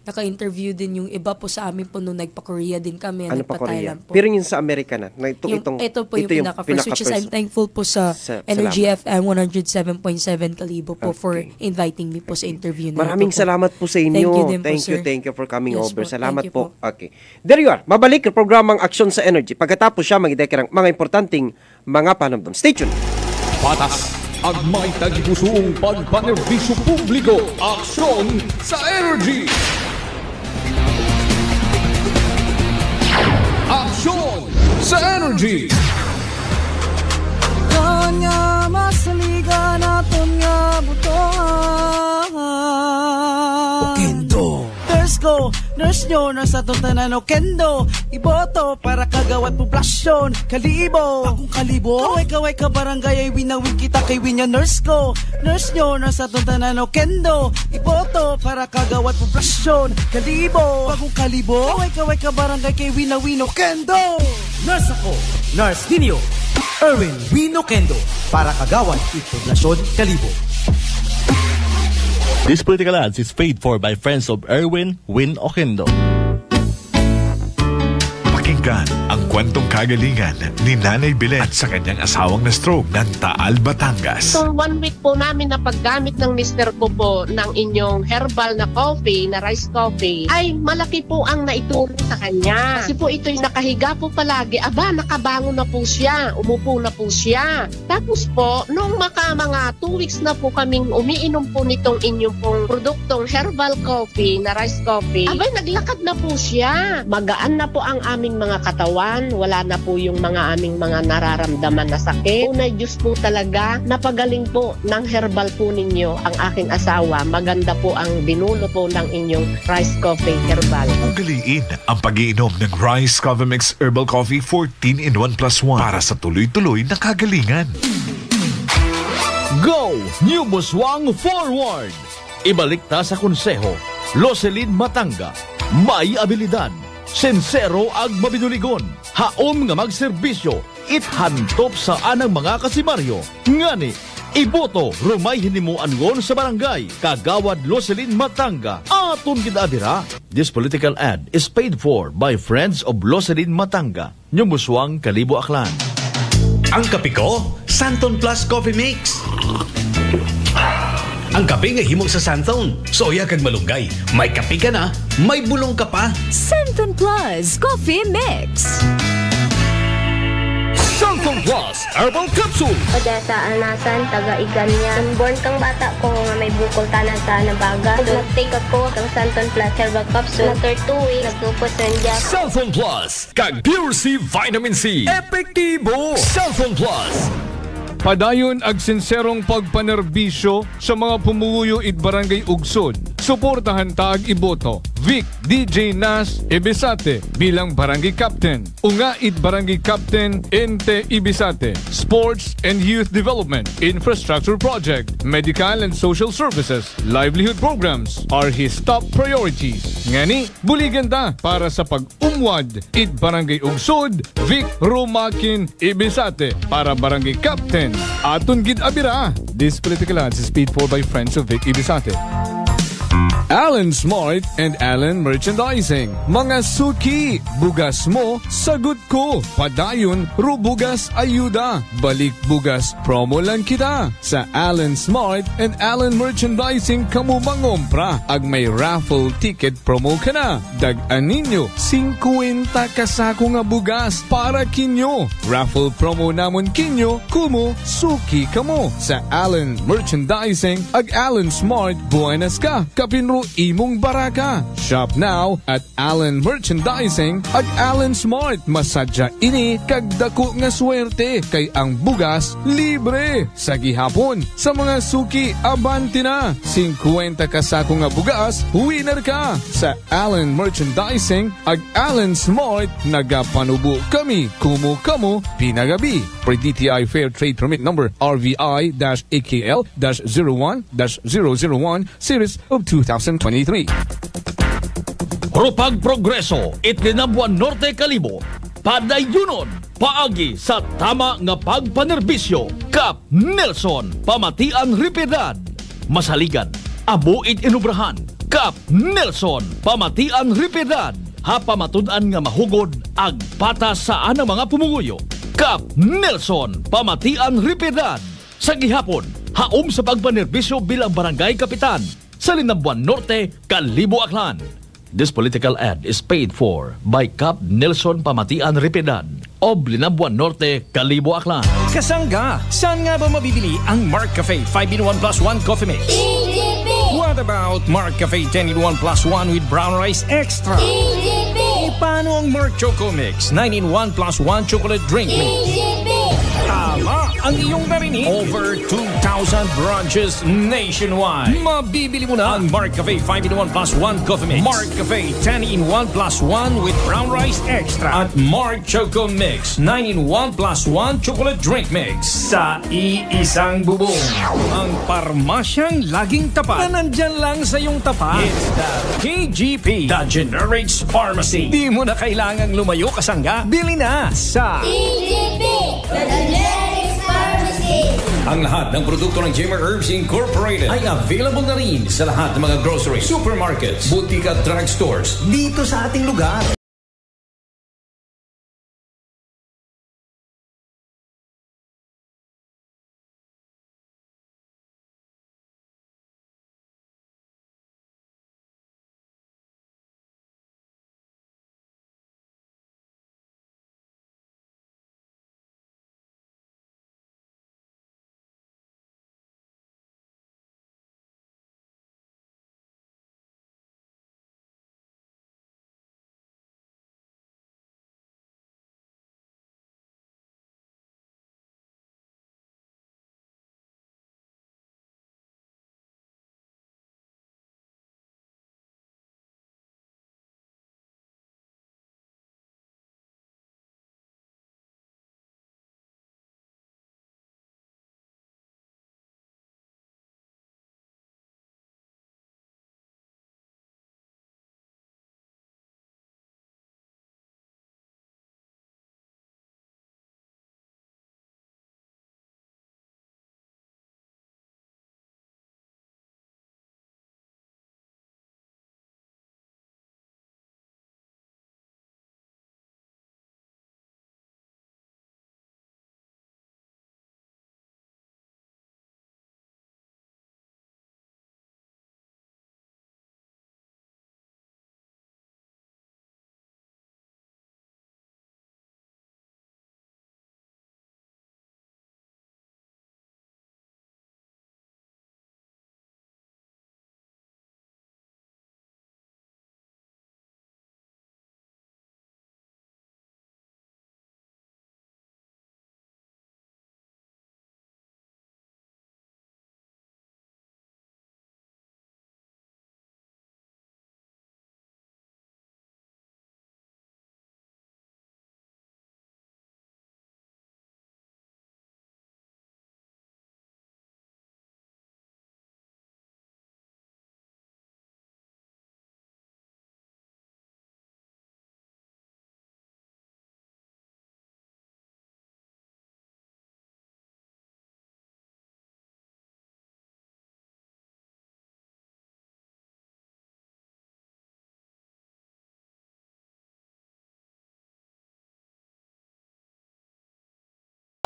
naka-interview din yung iba po sa amin po nung nagpa-Korea din kami. Ano pa Korea? Po. Pero yun sa Amerika na. Ito po yung pinaka-first, which is I'm thankful po sa Energy FM 107.7 Kalibo po for inviting me po sa interview na Maraming salamat po sa inyo. Thank you din po, sir. Thank you for coming Yes over. po, Salamat po. Okay. There you are. Mabalik ang programang Aksyon sa Energy. Pagkatapos siya, magidekirang mga importanteng mga panamdam. Stay tuned. Patas ang may tagipusoong pagpanerbisyo publiko. Aksyon sa Energy. Aksyon sa Energy. Kanya masaligan naton nga butongan. Okendo. Nurse ko, nurse nyo, nurse atong tanan o kendo. Iboto para kagawat poblasyon. Kalibo, akong kalibo. Kaway ka barangay ay winawin kita kay winya nurse ko. Nurse nyo, nurse atong tanan o kendo. Iboto para kagawat poblasyon. Kalibo, akong kalibo. Kaway ka barangay kay winawin o kendo. Nurse ako, Nurse Ninyo, Erwin Wino Kendo, para kagawad at poblasyon Kalibo. This political ads is paid for by friends of Erwin Win Okendo. pakinggan ang kwentong kagalingan ni Nanay Belen at sa kanyang asawang na-stroke ng Taal, Batangas. So 1 week po namin na paggamit ng mister ko po ng inyong herbal na coffee, na rice coffee, ay malaki po ang naitulong sa kanya. Kasi po ito'y nakahiga po palagi. Aba, nakabangon na po siya. Umupo na po siya. Tapos po, nung mga 2 weeks na po kaming umiinom po nitong inyong pong produktong herbal coffee, na rice coffee, abay, naglakad na po siya. Magaan na po ang aming mga katawan. Wala na po yung mga aming mga nararamdaman na sakit. Unay Diyos po talaga, napagaling po ng herbal po ninyo ang aking asawa. Maganda po ang binulo po ng inyong rice coffee herbal. Ugaliin ang pag-iinom ng Rice Coffee Mix Herbal Coffee 14 in 1 plus 1 para sa tuloy-tuloy na kagalingan. Go! New Buswang Forward! Ibalik ta sa konseho. Loselin Matanga. May abilidad. Sincero ag mabinuligon. Haom nga magserbisyo. Hantop sa anang mga kasimaryo. Ngani, iboto rumay hinimuangon sa barangay. Kagawad Loselin Matanga. Aton gidadira. This political ad is paid for by Friends of Loselin Matanga. New Buswang, Kalibo, Aklan. Ang kape ko, Santon Plus Coffee Mix. Ang kape nga himog sa Santon. Soya kag malunggay. May kape ka na, may bulong ka pa. Santon Plus Coffee Mix. Santon Plus Herbal Capsule. Odessa Alnasan, taga Iganya. Born kang bata ko nga may bukol tanan sa nabaga. Nag-take ako kang Santon Plus Herbal Capsule. After 2 weeks, nagtupos rin dyan. Santon Plus kag Pure C Vitamin C. Epektibo. Santon Plus. Padayon ag sinserong pagpanerbisyo sa mga pumuyo it barangay Ugsod. Suportahan ta ag iboto Vic DJ Nas Ibisate bilang barangay captain. Unga it barangay captain Ente Ibisate. Sports and Youth Development, Infrastructure Project, Medical and Social Services, Livelihood Programs are his top priorities. Ngani, buligan ta para sa pag-umwad it barangay Ugsod Vic Rumakin Ibisate para barangay captain. Aton gid abira. This political ads is paid for by Friends of Vic Ibisate. Alan Smart and Alan Merchandising. Mga suki, bugas mo, sagot ko. Padayon, rubugas ayuda. Balik bugas, promo lang kita. Sa Alan Smart and Alan Merchandising kamu mangompra. Ag may raffle ticket promo ka na. Dag-an ninyo, 50 kasako nga bugas para kinyo. Raffle promo namon kinyo, kumo, suki kamo. Sa Alan Merchandising, ag Alan Smart, buenas ka. Kapinro imong baraka. Shop now at Allen Merchandising at Allen Smart. Masadya ini kag dako nga swerte kay ang bugas libre. Sa gihapon, sa mga suki abanti na. 50 kasako nga bugas, winner ka. Sa Allen Merchandising at Allen Smart nagapanubo kami kumo kamo pinagabi. Pre-DTI Fair Trade Permit Number RVI-AKL-01-001 Series of 2023. Rupag Progreso, Itlinabuan Norte, Kalibo. Padayunon, paagi sa tama nga pagpanerbisyo. Kap Nelson, Pamatian Ripedad. Masaligan, abuit inubrahan. Kap Nelson, Pamatian Ripedad. Hapamatudan nga mahugod, ag patas sa anang mga pumunguyo. Kap Nelson, Pamatian Ripedad. Sa gihapon, haom sa pagpanerbisyo bilang barangay kapitan sa Linambuan Norte, Kalibo, Aklan. This political ad is paid for by Cap Nelson Pamatian Ripedad of Linambuan Norte, Kalibo, Aklan. Kasangga, saan nga ba mabibili ang Mark Cafe 5-in-1 plus 1 coffee mix? EGP! What about Mark Cafe 10-in-1 plus 1 with brown rice extra? EGP! E paano ang Mark Choco Mix 9-in-1 plus 1 chocolate drink mix? EGP! Tama ang iyong narinig. Over 2,000 branches nationwide. Mabibili mo na ang Mark Cafe 5-in-1 plus 1 coffee mix, Mark Cafe 10-in-1 plus 1 with brown rice extra, at Mark Choco Mix 9-in-1 plus 1 chocolate drink mix sa iisang bubong. Ang parmasyang laging tapat na nandyan lang sa iyong tapat. It's the KGP, the Generics Pharmacy. Di mo na kailangang lumayo, kasangga. Bili na sa KGP, the Generics Pharmacy. Ang lahat ng produkto ng Jimmer Herbs Incorporated ay available na rin sa lahat ng mga grocery, supermarkets, butika at drugstores dito sa ating lugar.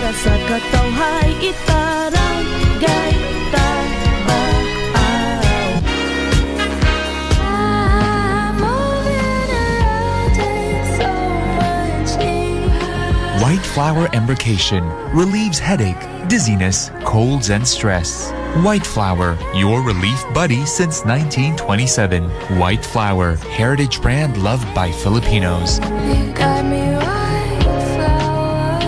para sa katawhay itarangay tabaaw. White flower embrocation relieves headache, dizziness, colds, and stress. White Flower, your relief buddy since 1927. White Flower, heritage brand loved by Filipinos. You got me white flower.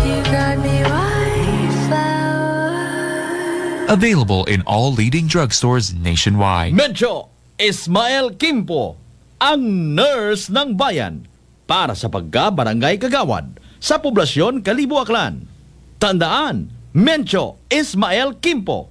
You got me white flower. Available in all leading drugstores nationwide. Mencho Ismael Kimpo, ang nurse ng bayan para sa pagka-barangay Kagawad sa poblasyon Kalibo, Aklan. Tandaan, Mencho Ismael Kimpo.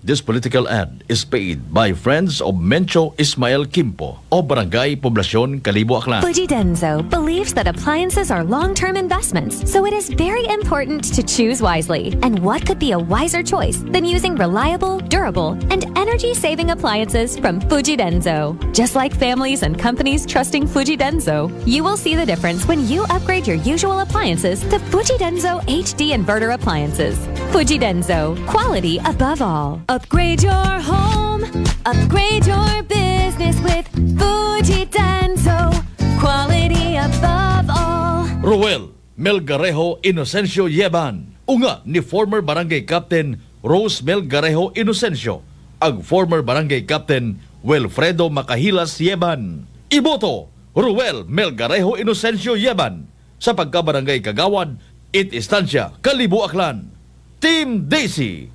This political ad is paid by friends of Mencho Ismael Kimpo o Barangay Poblasyon Kalibo, Aklan. Fuji Denso believes that appliances are long-term investments, so it is very important to choose wisely. And what could be a wiser choice than using reliable, durable, and energy-saving appliances from Fuji Denso? Just like families and companies trusting Fuji Denso, you will see the difference when you upgrade your usual appliances to Fuji Denso HD inverter appliances. Fuji Denso, quality above all. Upgrade your home, upgrade your business with Fuji Denso, quality above all. Ruel Melgarejo Inocencio Yeban, unga ni former Barangay Captain Rose Melgarejo Inocencio, ang former Barangay Captain Wilfredo Macahilas Yeban. Iboto Ruel Melgarejo Inocencio Yeban sa pagka-Barangay Kagawad, It-Estancia, Kalibo, Aklan. Team Daisy.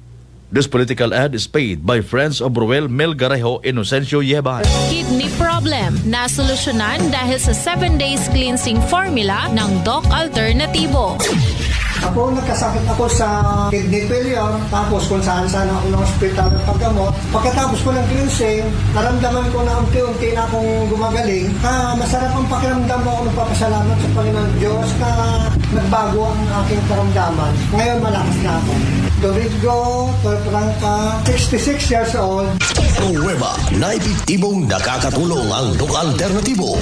This political ad is paid by friends of Ruel Melgarejo Inocencio Yeban. Kidney problem na solusyonan dahil sa 7 days cleansing formula ng Doc Alternativo. Ako, nagkasakit ako sa kidney failure, tapos kung saan-saan ako ng hospital at paggamot. Pagkatapos ko ng cleansing, naramdaman ko na unti-unti na akong gumagaling. Masarap ang pakiramdam mo. Ako nagpapasalamat sa Panginoon Diyos na nagbago ang aking karamdaman. Ngayon, malakas na ako. Domingo Torprangka, 66 years old. Pruweba na epektibong nakakatulong ang Doc Alternativo.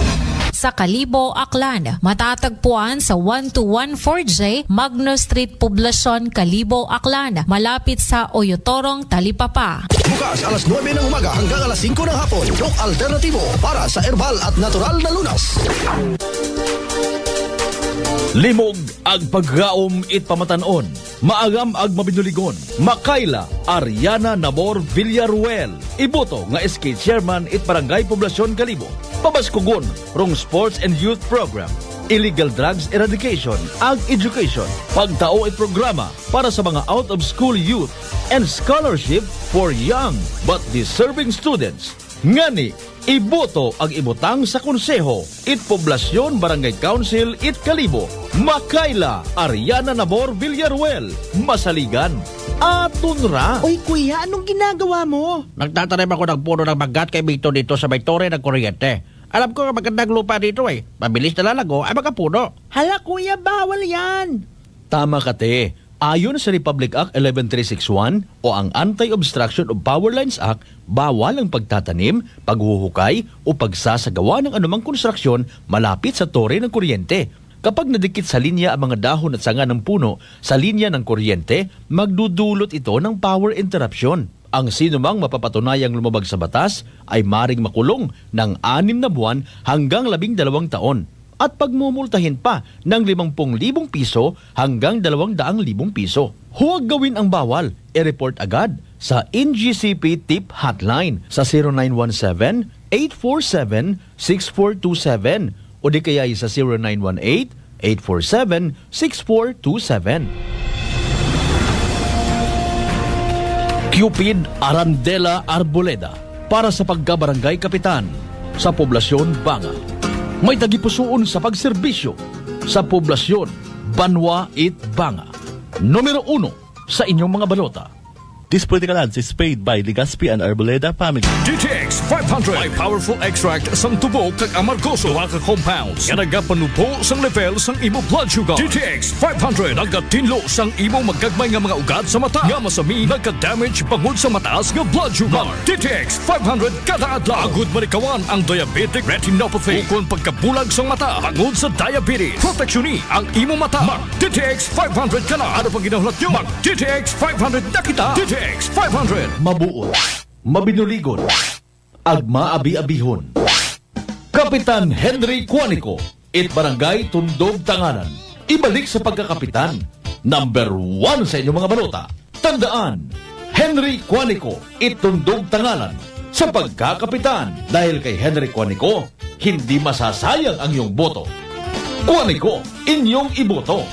Sa Kalibo, Aklan, matatagpuan sa 1214J Magno Street, Poblasyon, Kalibo, Aklan, malapit sa Oyotorong, Talipapa. Bukas alas 9 ng umaga hanggang alas 5 ng hapon. Doc Alternativo para sa herbal at natural na lunas. Limog ag paggaom it pamatanon, maagam ag mabinuligon, Makayla Ariana Nabor Villaruel, iboto nga SK Chairman it Barangay Poblasyon Kalibo, pabaskugon rong Sports and Youth Program, Illegal Drugs Eradication ag Education, pagtao it programa para sa mga out-of-school youth and scholarship for young but deserving students. Ngani, iboto ang ibutang sa konseho, it Poblasyon Barangay Council, it Kalibo, Makayla Ariana Nabor Villaruel, Masaligan, Atunra. Oy kuya, anong ginagawa mo? Nagtatanim ako ng puno ng manggat kay Bito dito sa may tore ng kuryente. Alam ko magandang lupa dito eh. Mabilis na lalago ay magkapuno. Hala kuya, bawal yan. Tama ka te. Ayon sa Republic Act 11361 o ang Anti-Obstruction of Power Lines Act, bawal ang pagtatanim, paghuhukay o pagsasagawa ng anumang konstruksyon malapit sa tore ng kuryente. Kapag nadikit sa linya ang mga dahon at sanga ng puno sa linya ng kuryente, magdudulot ito ng power interruption. Ang sinumang mapapatunayang lumabag sa batas ay maring makulong ng 6 na buwan hanggang 12 taon. At pagmumultahin pa ng 50,000 piso hanggang 200,000 piso. Huwag gawin ang bawal. I-report agad sa NGCP Tip Hotline sa 0917-847-6427 o di kaya sa 0918-847-6427. Cupid Arandela Arboleda para sa pagkabarangay kapitan sa Poblasyon Banga. May tagipusoon sa pagserbisyo sa Poblasyon Banwa it Banga. Numero 1 sa inyong mga balota. This political ads is paid by Ligaspi and Arboleda family. DTX 500 may powerful extract sang tubo kag amargoso ka compounds nga nagapanupo sang level sang imo blood sugar. DTX 500 nagatinlo sang imo magagmay nga mga ugat sa mata nga masami nagka-damage bangod sa mataas nga blood sugar. DTX 500 kada adlaw agud marikawan ang diabetic retinopathy ukon pagkabulag sang mata bangod sa diabetes. Proteksyon ni ang imo mata. Mag DTX 500 kana. Ano pang ginahulat nyo? Mag DTX 500 na kita. DTX 500. Mabuot, mabinuligon, agma abi-abihon. Kapitan Henry Cuanico, it Barangay Tundog Tanganan. Ibalik sa pagkakapitan. Number 1 sa inyong mga balota. Tandaan, Henry Cuanico, it Tundog Tanganan. Sa pagkakapitan, dahil kay Henry Cuanico, hindi masasayang ang iyong boto. Cuanico, inyong iboto.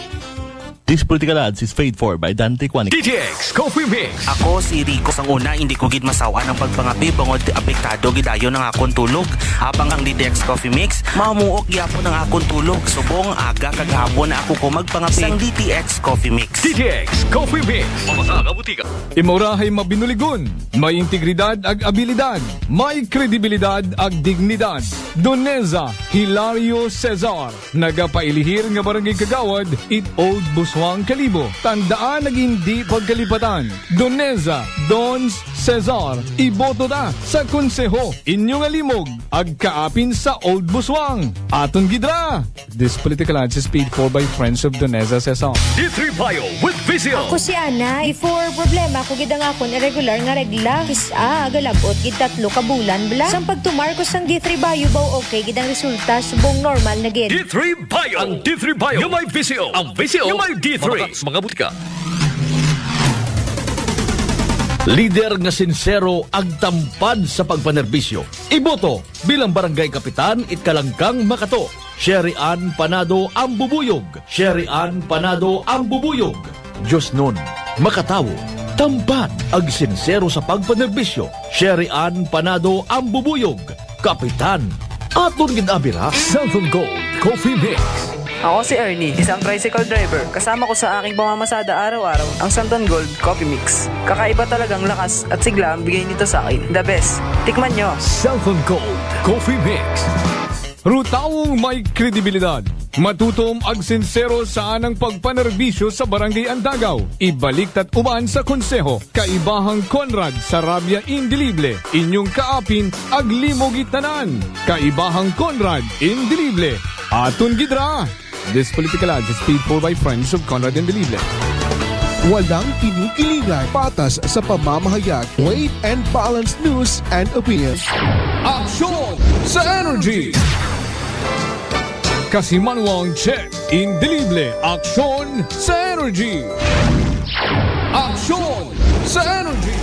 This political ads is paid for by Dante Cuanico. DTX Coffee Mix. Ako si Rico. Sang una, hindi ko gid masawa ng pagpangapi bangod apektado gidayon ng akong tulog. Habang ang DTX Coffee Mix, mamuok gyapon ng akong tulog. Subong aga kagahapon na ako ko magpangapi sang DTX Coffee Mix. DTX Coffee Mix. Mamasa ka butika. Imurahay mabinuligon, may integridad ag abilidad, may kredibilidad ag dignidad. Doneza Hilario Cesar, nagapailihir nga barangay Kagawad, it Old Buswang Kalibo. Tandaan nag hindi pagkalipatan. Doneza Dons Cesar, iboto na sa konseho. Inyong alimog, ag kaapin sa Old Buswang. Aton gidra. This political ads is paid for by Friends of Doneza Cesar. D3 Bio with Vizio. Ako si Ana, before problema ko gid ang akon irregular nga regla. Kisa agalabot gid 3 ka bulan bla. Sang pagtumar ko sang D3 Bio baw okay gid ang resulta subong normal na gid. D3 Bio. Ang D3 Bio yung may Vizio. Ang Vizio yung may D3. Mga butika. Lider nga sincero ag tampad sa pagpanerbisyo. Iboto bilang barangay kapitan it Kalangkang Makato. Sherry Ann Panado ang bubuyog. Sherry Ann Panado ang bubuyog. Diyos nun, makatawo, tampad ag sincero sa pagpanerbisyo. Sherry Ann Panado ang bubuyog. Kapitan, aton ginabira. Southern Gold Coffee Mix. Ako si Ernie, isang tricycle driver. Kasama ko sa aking pamamasada araw-araw ang Santon Gold Coffee Mix. Kakaiba talagang lakas at sigla ang bigay nito sa akin. The best. Tikman nyo. Santon Gold Coffee Mix. Rutawong may kredibilidad. Matutom ag sincero sa anang pagpanerbisyo sa Barangay Andagaw. Ibaliktad uman sa konseho. Kaibahang Conrad Sarabia Indelible. Inyong kaapin ag limogit tanan. Kaibahang Conrad Indelible. Aton gidra. This political ads is paid for by Friends of Conrad Indelible. Walang kinikiligan, patas sa pamamahayag, weight and balanced news and opinions. Aksyon sa energy! Kasimanwang Check Indelible. Aksyon sa energy! Aksyon sa energy!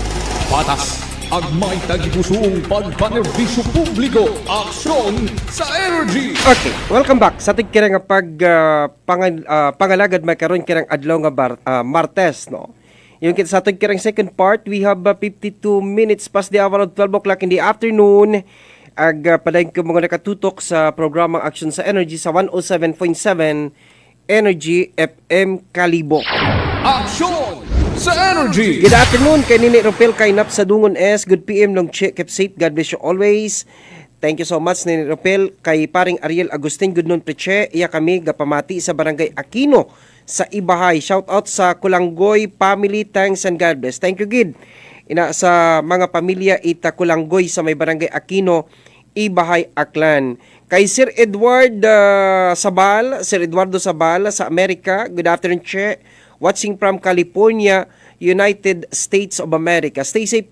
Patas ag may tagipusong pagpanerbisyo publiko. Aksyon sa energy! Okay, welcome back. Sa ating kira nga pangalagad may karon kirang adlaw nga Martes, no? Yung sa ating kirang second part, we have 52 minutes past the hour of 12 o'clock in the afternoon. Ag padayon ko mga nakatutok sa programang Aksyon sa Energy sa 107.7 Energy FM Kalibo. Aksyon sa Energy! Good afternoon kay Nini Ropel Kainap sa Dungon S. Good PM long check. Keep safe. God bless you always. Thank you so much Nini Ropel. Kay paring Ariel Agustin good noon preche. Iya kami gapamati sa Barangay Aquino sa Ibahay. Shout out sa Kulanggoy family. Thanks and God bless. Thank you Gid. Ina sa mga pamilya ita Kulanggoy sa may Barangay Aquino, Ibahay, Aklan. Kay Sir Eduardo Sabal sa Amerika. Good afternoon, Che. Watching from California, United States of America. Stay safe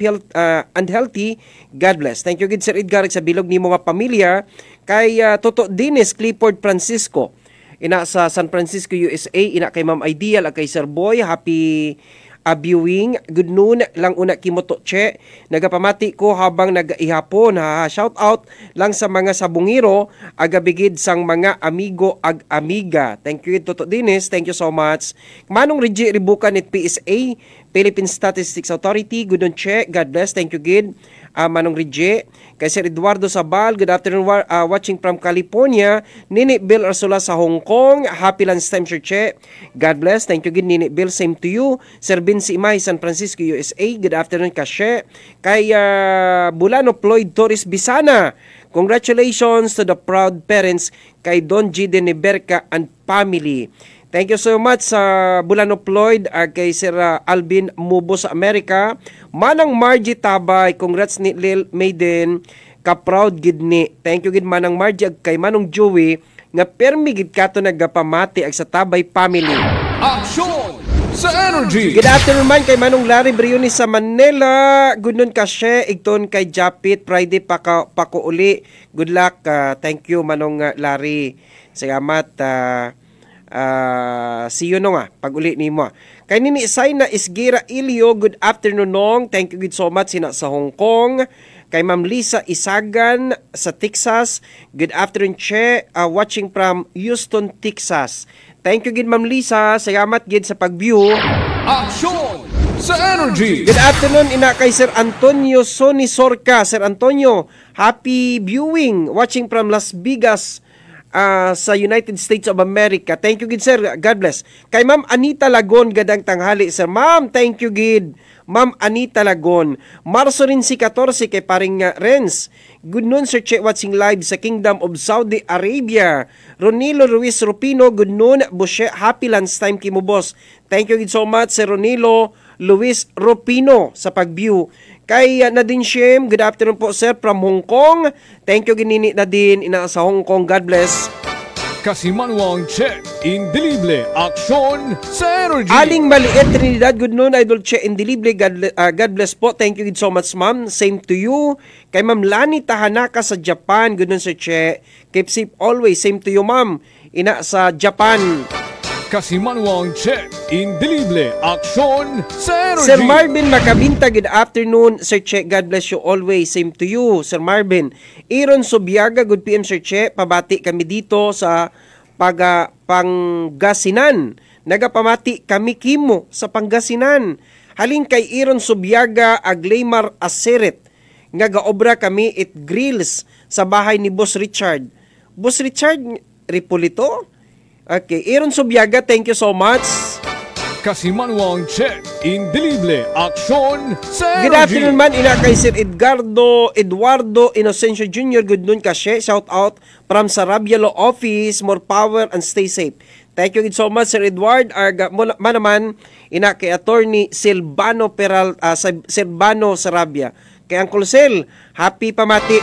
and healthy. God bless. Thank you, good Sir Edgar, sa bilog ni mga pamilya. Kay Toto Dines Clifford Francisco. Ina sa San Francisco, USA. Ina kay Ma'am Ideal at kay Sir Boy. Happy viewing. Good noon lang una kimoto Che. Nagapamati ko habang nag-ihapon ha. Shout out lang sa mga sabungiro agabigid sang mga amigo ag amiga. Thank you Toto Dines. Thank you so much. Manong Regi Ribukan at PSA Philippine Statistics Authority. Good noon Che. God bless. Thank you Gid. Manong Rije. Kay Sir Eduardo Sabal, good afternoon, watching from California. Nini Bill Arsula sa Hong Kong, happy lunchtime, Sir Che. God bless, thank you, good Nini Bill, same to you. Sir Vinci Imay, San Francisco, USA, good afternoon, Kashe. Kay Bulano Floyd Torres Bisana, congratulations to the proud parents kay Don G. de Neberca and family. Thank you so much sa Bulano Floyd, kay Sir Alvin Mubo sa Amerika. Manang Margie Tabay, congrats ni Lil Maiden, ka-proud gid ni. Thank you gid Manang Margie kay Manong Joey, nga permi gid kato nagapamati ag sa Tabay family. Action sa Energy! Good afternoon man kay Manong Larry Brioni sa Manila. Good noon Kashe, igton kay Japit, Friday pako uli. Good luck, thank you Manong Larry. Salamat, see you no nga, pag uli ni mo. Kay nini Sayna Isgira Ilio, good afternoon nong. Thank you good so much sina sa Hong Kong. Kay Ma'am Lisa Isagan sa Texas, good afternoon Che, watching from Houston, Texas. Thank you good Ma'am Lisa, salamat gid sa pag-view. Action sa Energy! Good afternoon ina kay Sir Antonio Sony Sorca. Sir Antonio, happy viewing, watching from Las Vegas, sa United States of America. Thank you gid sir, God bless. Kay Ma'am Anita Lagon, gadang tanghali sir. Ma'am, thank you gid Ma'am Anita Lagon. Marso rin si 14 kay paring Renz. Good noon sir Che, watching live sa Kingdom of Saudi Arabia. Ronilo Ruiz Rupino, good noon Bushe, happy lunchtime kimo boss. Thank you gid so much sir Ronilo Luis Rupino sa pag-view. Kay Nadine Shem, good afternoon po sir from Hong Kong. Thank you ginini Nadine, ina sa Hong Kong, God bless. Kasimanwang Che Indelible, action sa Energy! Aling Maliit Trinidad, good noon Idol Che Indelible, God bless po. Thank you so much ma'am, same to you. Kay Ma'am Lani Tahanaka sa Japan, good noon sir Che. Keep safe always, same to you ma'am, ina sa Japan. Kasimanwang Che Indelible, action sa Energy! Sir Marvin Macabinta, good afternoon Sir Che, God bless you always, same to you Sir Marvin. Aaron Subiaga, good PM Sir Che, pabati kami dito sa Pangasinan. Nagapamati kami kimo sa Pangasinan. Halin kay Aaron Subiaga, Aglaymar Aseret, nga gaobra kami it grills sa bahay ni Boss Richard. Boss Richard Ripolito? Okay, Aaron Subiaga, thank you so much. Kasimanwang Che Indelible, action sa Energy! Good afternoon man, ina kay Sir Eduardo Inocencio Jr. Good noon Kashe, shout out from Sarabia Law Office, more power and stay safe. Thank you so much Sir Edward. Manaman, ina kay Attorney Silvano Silvano Sarabia. Kay Uncle Sil, happy pamati.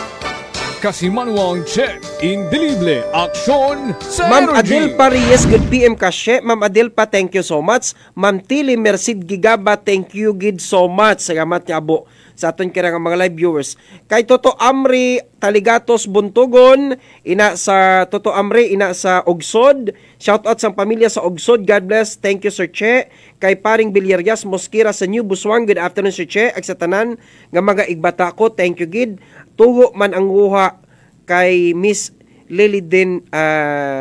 Kasimanwang Che Indelible, action sa Ma'am Energy! Adel Paries, good PM Kashe. Ma'am Adel pa, thank you so much. Ma'am Tili Merced Gigaba, thank you gid so much. Salamat niya abo sa aton kirang mga live viewers. Kay Toto Amri Taligatos Buntugon, ina sa Toto Amri, ina sa Ogsod. Shout out sa pamilya sa Ogsod, God bless. Thank you Sir Che. Kay paring Bilyarias Mosquera sa New Busuan, good afternoon Sir Che. Ag sa tanan nga mga igbata ko, thank you gid. Tugo man ang guha kay Miss Liliden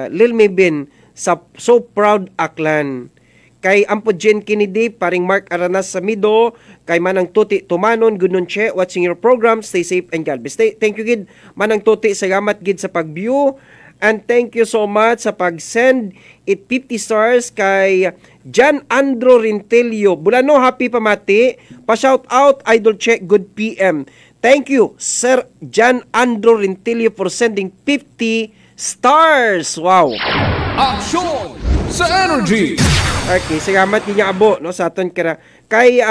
Lilmebin sa So Proud Aklan. Kay Ampo Jen Kennedy, paring Mark Aranas sa Mido, kay Manang Tuti Tumanon, good noon Che, watching your program, stay safe and God bless. Thank you gid Manang Tuti, salamat gid sa pag-view, and thank you so much sa pag-send it 50 stars kay Jan Andro Rintelio. Bulano, happy pamati, pa-shout out Idol Che, good PM. Thank you, Sir Jan Andro Rintelio, for sending 50 stars. Wow! Action sa Energy! Okay, salamat niya abo no sa aton kira. Kay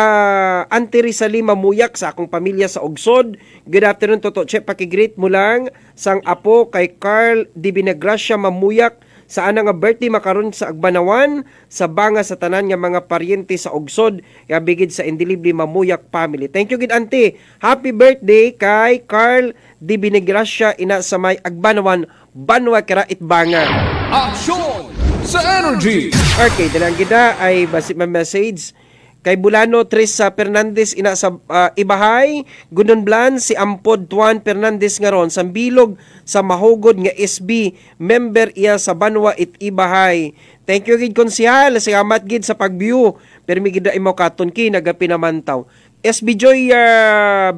Auntie Rizali Mamuyak sa akong pamilya sa Ogsod. Good afternoon Toto Che, paki-greet mo lang sang apo kay Carl Di Binagracia Mamuyak sa ana nga birthday makaron sa Agbanawan, sa banga sa tanan nga mga paryente sa Ogsod, bigid sa Indelible Mamuyak family. Thank you gid auntie. Happy birthday kay Carl Di Binagracia ina sa may Agbanawan, Banwa Kira Itbanga. Action sa Energy! Okay, dalang gida ay basit message kay Bulano Teresa Fernandez ina sa Ibahay, Gunon Blan si Ampod Tuan Fernandez ngaron sa bilog sa mahugod nga SB, member iya sa Banwa it Ibahay. Thank you gid konsehal, salamat gid sa pag-view. Permi gid imo katon ki nagapinamantaw. SB Joy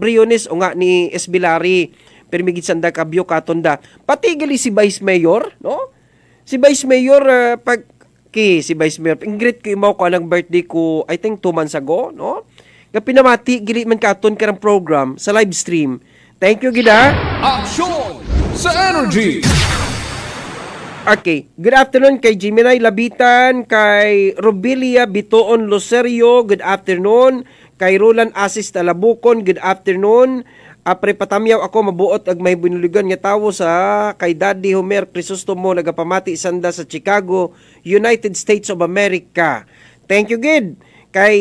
Briones o nga ni SB Larry permigit sanda kabyo katonda. Patigili si Vice Mayor, no? Si Vice Mayor si Vice Mayor ingrit ko imaw ko anang birthday ko I think 2 months ago, no? Nga pinamati gili man katon karang program sa live stream. Thank you gida. Action sa Energy. Okay, good afternoon kay Jiminay Labitan, kay Robilia Bitoon Loserio, good afternoon. Kay Roland Asis Talabukon, good afternoon. Apre patamyaw ako mabuot ag may binulugan nga tawo sa kay Daddy Homer Crisostomo nagapamati sanda sa Chicago, United States of America. Thank you gid. Kay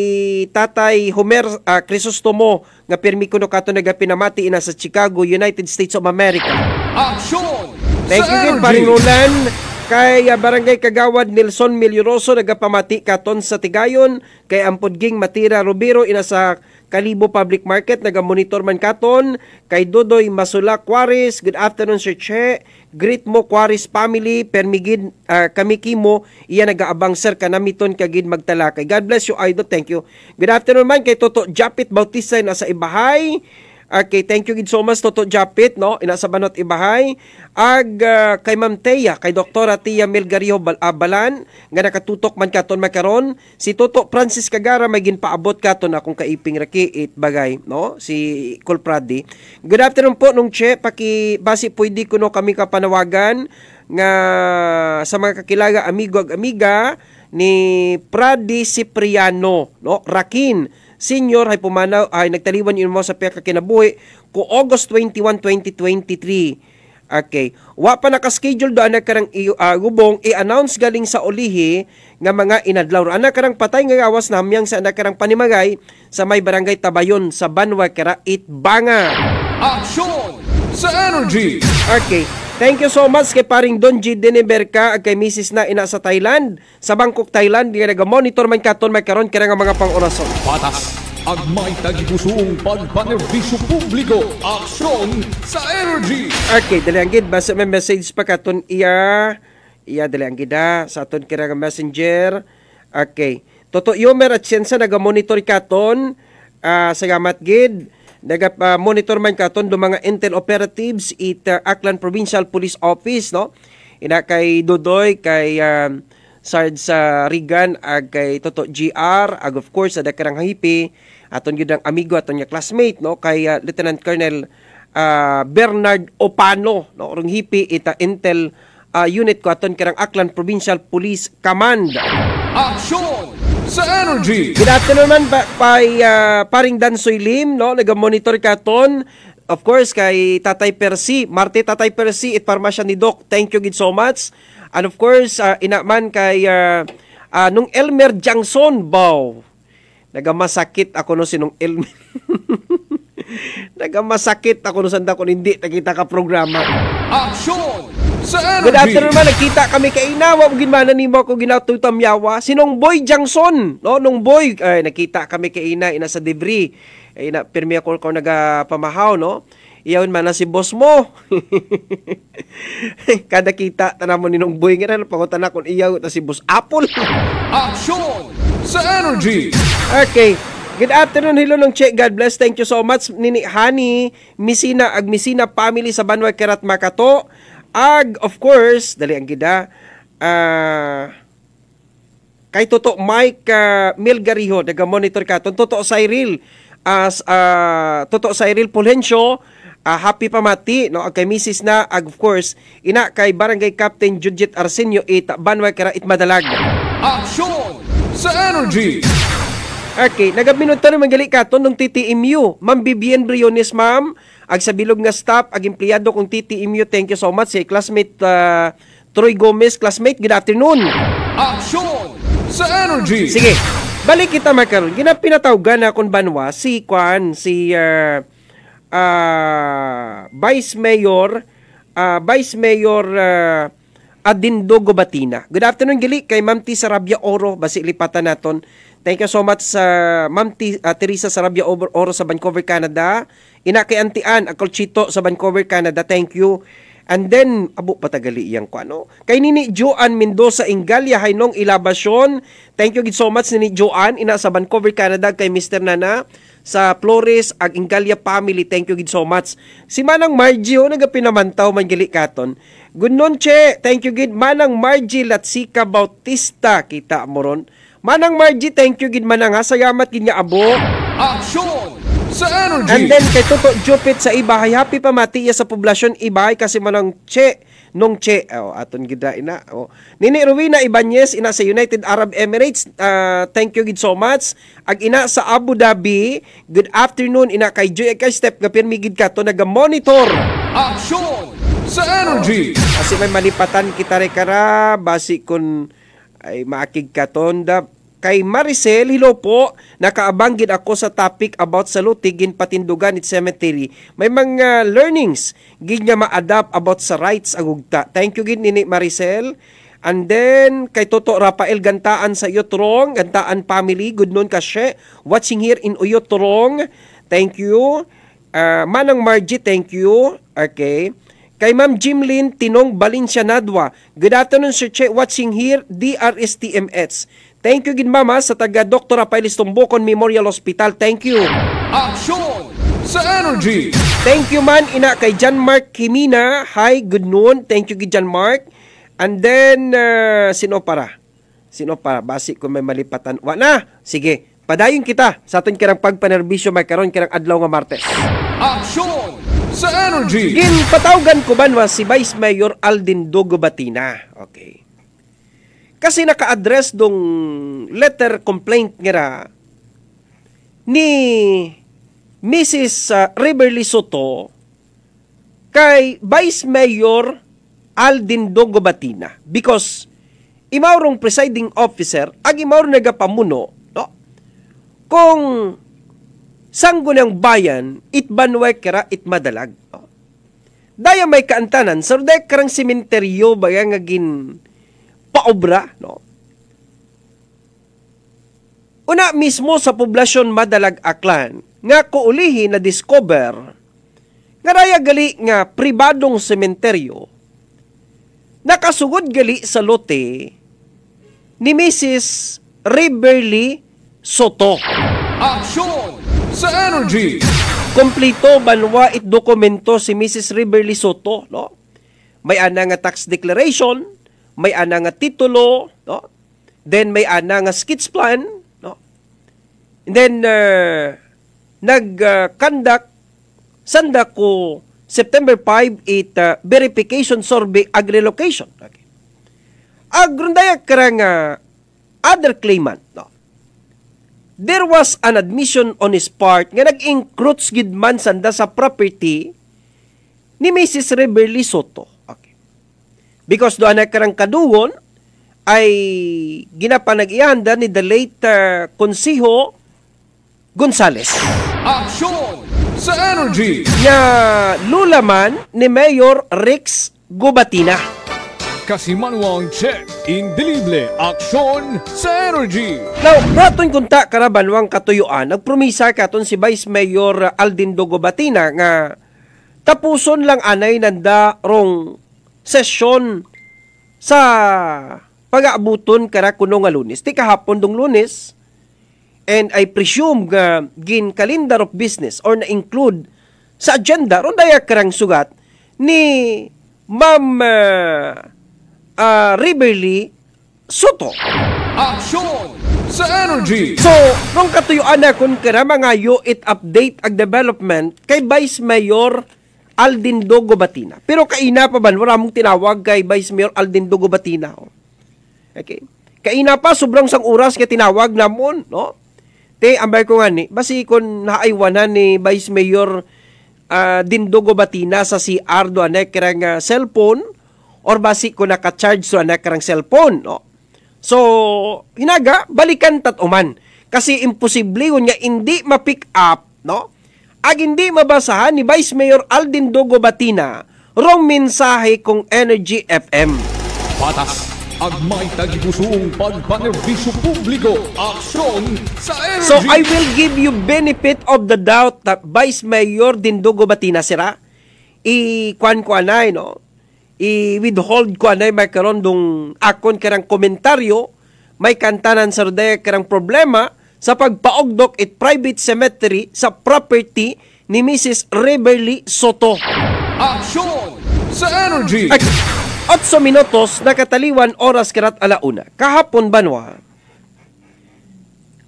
Tatay Homer Crisostomo nga pirmi kuno kato nagapinamati ina sa Chicago, United States of America. Action! Thank you gid paring Roland. Kay Barangay Kagawad Nelson Milyoroso nagapamati katon sa Tigayon. Kay Ampodging Matira Robero ina sa Kalibo Public Market nagamonitor man katon. Kay Dodoy Masula Juarez, good afternoon Sir Che. Greet mo Juarez family permigid kami kimo iya nagaabang sir kanamiton kagid magtalakay. God bless you idol, thank you. Good afternoon man kay Toto Japit Bautista na sa Ibahay. Okay, thank you gid so much Toto Japit, no? Ina sa Banot Ibahay. Kay Ma'am Teya, kay Doktora Tia Melgario Balan, nga nakatutok man katon makaron. Si Toto Francis Cagara may ginpaabot katon akong kaiping rakiit bagay, no? Si Colpradi. Good afternoon po nung Che, basi pwede kuno kami kapanawagan nga sa mga kakilaga amigo ag amiga ni Pradi Cipriano, no? Rakin Senior ay pumanaw ay nagtaliwan yun mo sa piyaka kinabuhi ko August 21, 2023. Okay. Wa pa nakaschedule doon na karang gubong i-announce galing sa ulihi nga mga inadlaw. Ana karang patay nga gawas na hamyang sa ana karang panimagay sa may barangay Tabayon sa Banwa Kara Itbanga. Action sa Energy. Okay. Thank you so much kay paring Don G. Deneberca at kay Mrs. na ina sa Thailand. Sa Bangkok, Thailand, di naga-monitor man katon may karon kaya nga mga pang-orason. Patas ang may tagipusong pagpanerbisyo publiko. Aksyon sa Energy. Okay, dali ang gid. Basta may message pa katon iya dali ang gida sa aton kaya nga messenger. Okay. Toto Yomer at Siensa naga-monitor katon. Salamat gid. Nag-monitor man katon do mga intel operatives it Aklan Provincial Police Office, no? Ina kay Dodoy, kay Sarge sa Rigan, ag kay Toto GR, ag of course sa dakarang hipi aton gyud ang amigo aton nga classmate, no? Kay Lieutenant Colonel Bernard Opano, no? Rong hipi ita intel unit ko aton karang Aklan Provincial Police Command. Action sa Energy. Good afternoon man paring Dansoy Lim, no? Naga-monitor katon. Of course kay Tatay Percy, Marte Tatay Percy it parmasya ni Doc. Thank you gid so much. And of course ina man kay nung Elmer Jangson baw. Nagamasakit ako no sinong Elmer. Nagamasakit ako no sanda ko hindi nakita ka programa. Action sa Energy. Good afternoon man, nagkita kami kay Inawa, ug ginmana nimo ko ginatutam yawa. Sinong Boy Jangson, no? Nung Boy ay nakita kami kay ina sa Debris. Ay na pirmi ako ko nagapamahaw, no? Iyawn man na si boss mo. Kada kita tanamo ni nung Boy nga na pangutan na kon iyaw ta si boss Apple. Action sa Energy. Okay. Good afternoon, hello ng Che. God bless. Thank you so much. Nini Hani, Misina, ag Misina family sa Banwa Kerat Makato. Ag, of course, dali ang gida, kay Toto Mike Milgariho, naga-monitor ka. Toto Cyril, Toto Cyril Pulhencio, happy pamati, no? Kay Mrs. na, ag, of course, ina kay Barangay Captain Judget Arsenio, Banwa Kera, Madalag. Action sa Energy. Okay, nagabinutan naman gali katon ng TTMU. Ma'am Vivian Briones, ma'am. Ag sa bilog nga staff, ag empleyado kong TTMU. Thank you so much. Si classmate Troy Gomez, classmate, good afternoon. Action sa Energy. Sige, balik kita makaroon. Ginapinatawgan na akong Banwa, si Vice Mayor Adindo Gobatina. Good afternoon, gali, kay Ma'am T. Sarabia Oro, basi lipatan naton. Thank you so much sa Ma'am Teresa Sarabia Oro sa Vancouver, Canada. Ina kay Antian Acolchito sa Vancouver, Canada. Thank you. And then, abo patagali iyang ko ano. Kay Nini Joan Mendoza Ingalia Hainong Ilabasyon. Thank you so much Nini Joan. Ina sa Vancouver, Canada. Kay Mr. Nana sa Flores ag Ingalia family. Thank you gid so much. Si Manang Margie nagapinamantaw man gali katon. Good noon, che. Thank you gid Manang Margie Latsika Bautista. Kita mo ron. Manang Margie, thank you gid manang ha. Sayamat gid nga abo. Aksyon sa energy. And then kay Toto Jupit sa Ibahay, happy pamatiya sa poblasyon Ibahay kasi manang che nung che. Aton gid ina. Nini Rowena Ibanez ina sa United Arab Emirates. Thank you gid so much. Ag ina sa Abu Dhabi. Good afternoon ina kay Joy kay Step nga pirmi gid kato naga-monitor. Aksyon sa energy. Kasi may malipatan kita re kara basi kun ay maakig katonda. Kay Maricel, hello po. Nakaabanggit ako sa topic about sa Lutigin Patindugan at Cemetery. May mga learnings gid nga ma-adapt about sa rights agugta. Thank you gid nini Maricel. And then kay Toto Rafael Gantaan sa Uyotrong, Gantaan family, good noon kasye. Watching here in Uyotrong. Thank you. Manang Margie, thank you. Okay. Kay Ma'am Jimlyn Tinong Valencia Nadwa. Good afternoon, Sir Che. Watching here, DRSTMS. Thank you, gid mama, sa taga Dr. Rafael Istumbokon Memorial Hospital. Thank you. Aksyon sa energy. Thank you, man, ina kay John Mark Kimina. Hi, good noon. Thank you, gid John Mark. And then, sino para? Basi kung may malipatan. Na, sige. Padayon kita sa aton kirang pagpanerbisyo may karon kirang adlaw nga Martes. Aksyon sa energy. Ginpatawgan ko banwa si Vice Mayor Aldin Dogo Batina. Okay. Kasi naka-address dong letter complaint nga ni Mrs. Riverly Soto kay Vice Mayor Aldin Dogo Batina because imawrong presiding officer ag imawrong nagapamuno no kung sanggo ng bayan, itbanway kara itmadalag. Daya may kaantanan, so daya karang sementeryo ba nga gin paobra, no? Una mismo sa poblasyon Madalag Aklan, nga kuulihi na discover, nga raya gali nga pribadong sementeryo, nakasugod gali sa lote ni Mrs. Riverly Soto. Aksyon sa energy. Kompleto banwa it dokumento si Mrs. Riverly Soto, no? May ana nga tax declaration, may ana nga titulo, no? Then may ana nga skits plan, no? And then nag-conduct sanda ko September 5 it verification survey ag relocation. Okay. Agrundaya karang other claimant, no? There was an admission on his part nga nag-encroach gid man sanda sa property ni Mrs. Riverly Soto. Okay. Because doon na karang kadugon ay ginapanag-ihanda ni the late Consiho Gonzales. Aksyon sa energy. Nga lulaman ni Mayor Rex Gubatina. Kasimanwang check, indelible, aksyon sa energy. Now, raton kunta karabanwang katuyuan, nagpromisa katon si Vice Mayor Aldin Dogo Batina nga tapuson lang anay nanda rong sesyon sa pag-aabuton kara kuno nga Lunes. Ti kahapon dong Lunes, and I presume nga gin calendar of business or na-include sa agenda ron daya karang sugat ni Ma'am Riverly Soto. Aksyon sa energy. So, nung katuyuan na kung kara mga it update ag development kay Vice Mayor Aldin Dogo Batina. Pero kaina pa ban, wala mong tinawag kay Vice Mayor Aldin Dogo Batina. Okay. Kaina pa, sobrang sang oras kaya tinawag namon, no? Te, ambay ko nga ni, basi kung naaiwanan ni Vice Mayor Dindogo Batina sa CR do anek karang cellphone, or basi ko naka-charge so anak karang cellphone, no? So, hinaga, balikan tatuman. Kasi imposible yun nga hindi ma-pick up, no? Ag hindi mabasahan ni Vice Mayor Aldin Dogo Batina rong mensahe kong Energy FM. Patas ag may tagipusong pagpanerbisyo publiko. Aksyon sa energy. So, I will give you benefit of the doubt that Vice Mayor Dindogo Batina sira. I-kwan ko anay, no? I-withhold ko anay may karon dong akon karang komentaryo, may kantanan sa rodaya karang problema sa pagpaugdok it private cemetery sa property ni Mrs. Reverly Soto. Action sa Energy! 8 minutos nakataliwan oras karat alauna. Kahapon banwa.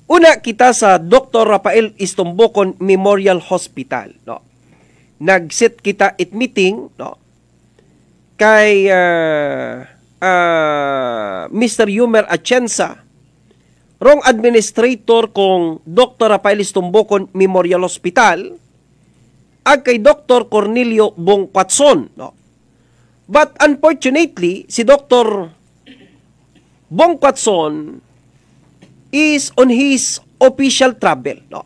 Una kita sa Dr. Rafael Istumbocon Memorial Hospital. No? Nag-set kita it meeting no? Kay Mr. Yumer Atienza, rong administrator kong Dr. Rafael Istumbocon Memorial Hospital, ag kay Dr. Cornelio Bongpatson. No? But unfortunately, si Dr. Bongpatson is on his official travel. No?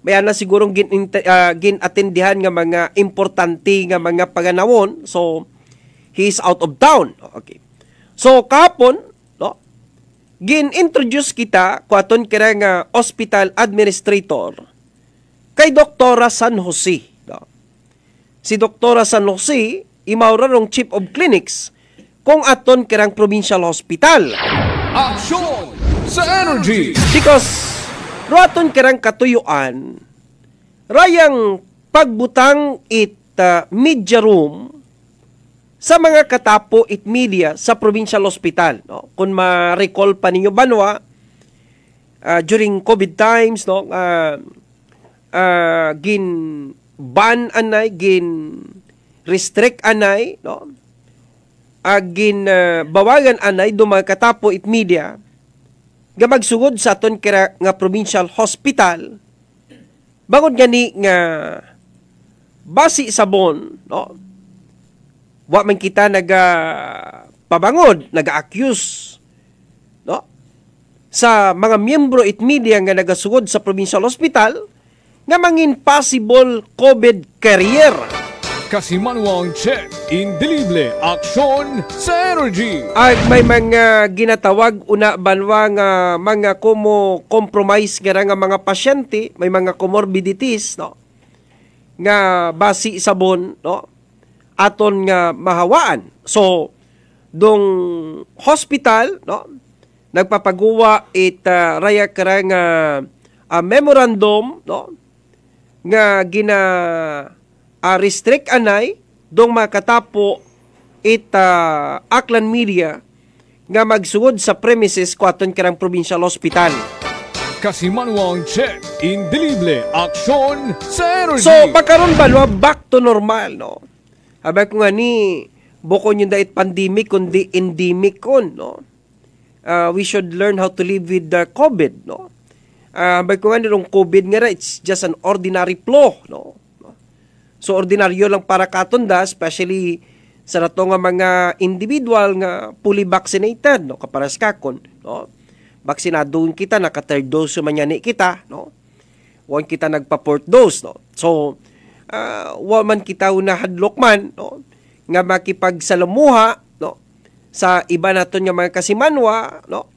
May na sigurong gin-attendihan nga mga importante nga mga paganawon. So, he is out of town. Okay. So, kahapon, no? Gin-introduce kita kuaton kira nga hospital administrator kay Doktora San Jose. No? Si Doktora San Jose, imaura rong chief of clinics kung aton kirang provincial hospital. Action sa Energy! Because ruaton kirang katuyuan, rayang pagbutang it media room sa mga katapo it media sa provincial hospital. No? Kung ma-recall pa ninyo banwa, during COVID times, no? Gin ban anay, gin restrict anay, no? Gin bawagan anay do mga katapo it media nga magsugod sa aton kira nga provincial hospital bangod gani nga basi sabon, no? Wa man kita pabangod, naga-accuse, no? Sa mga miyembro it media nga nagasugod sa provincial hospital nga mangin possible COVID carrier. Kasimanwang check, indelible, aksyon sa Energy! Ay may mga ginatawag una banwa nga mga compromise nga mga pasyente, may mga comorbidities, no? Nga basi sabon, no? Aton nga mahawaan. So, dong hospital, no? Nagpapaguwa it raya kara nga memorandum, no? Nga restrict anay dong makatapo it Aklan Media nga magsugod sa premises ko aton karang provincial hospital. Kasimanwang check, indelible, aksyon sa Energy! So, pagkaroon ba, back to normal, no? Habang ko nga ni, bukon yung dahit pandemic, kundi endemic kon, no? We should learn how to live with the COVID, no? Habang ko nga nilong COVID nga, it's just an ordinary flu, no? So, ordinaryo lang para katunda, especially sa nato nga mga individual nga fully vaccinated, no? Kaparas kakon, no? Vaksinado kita, naka-third dose man yan kita, no? Huwag kita nagpa-fourth dose, no? So, man kita unahadlok man, no? Nga makipagsalamuha, no? Sa iba naton nga mga kasimanwa, no?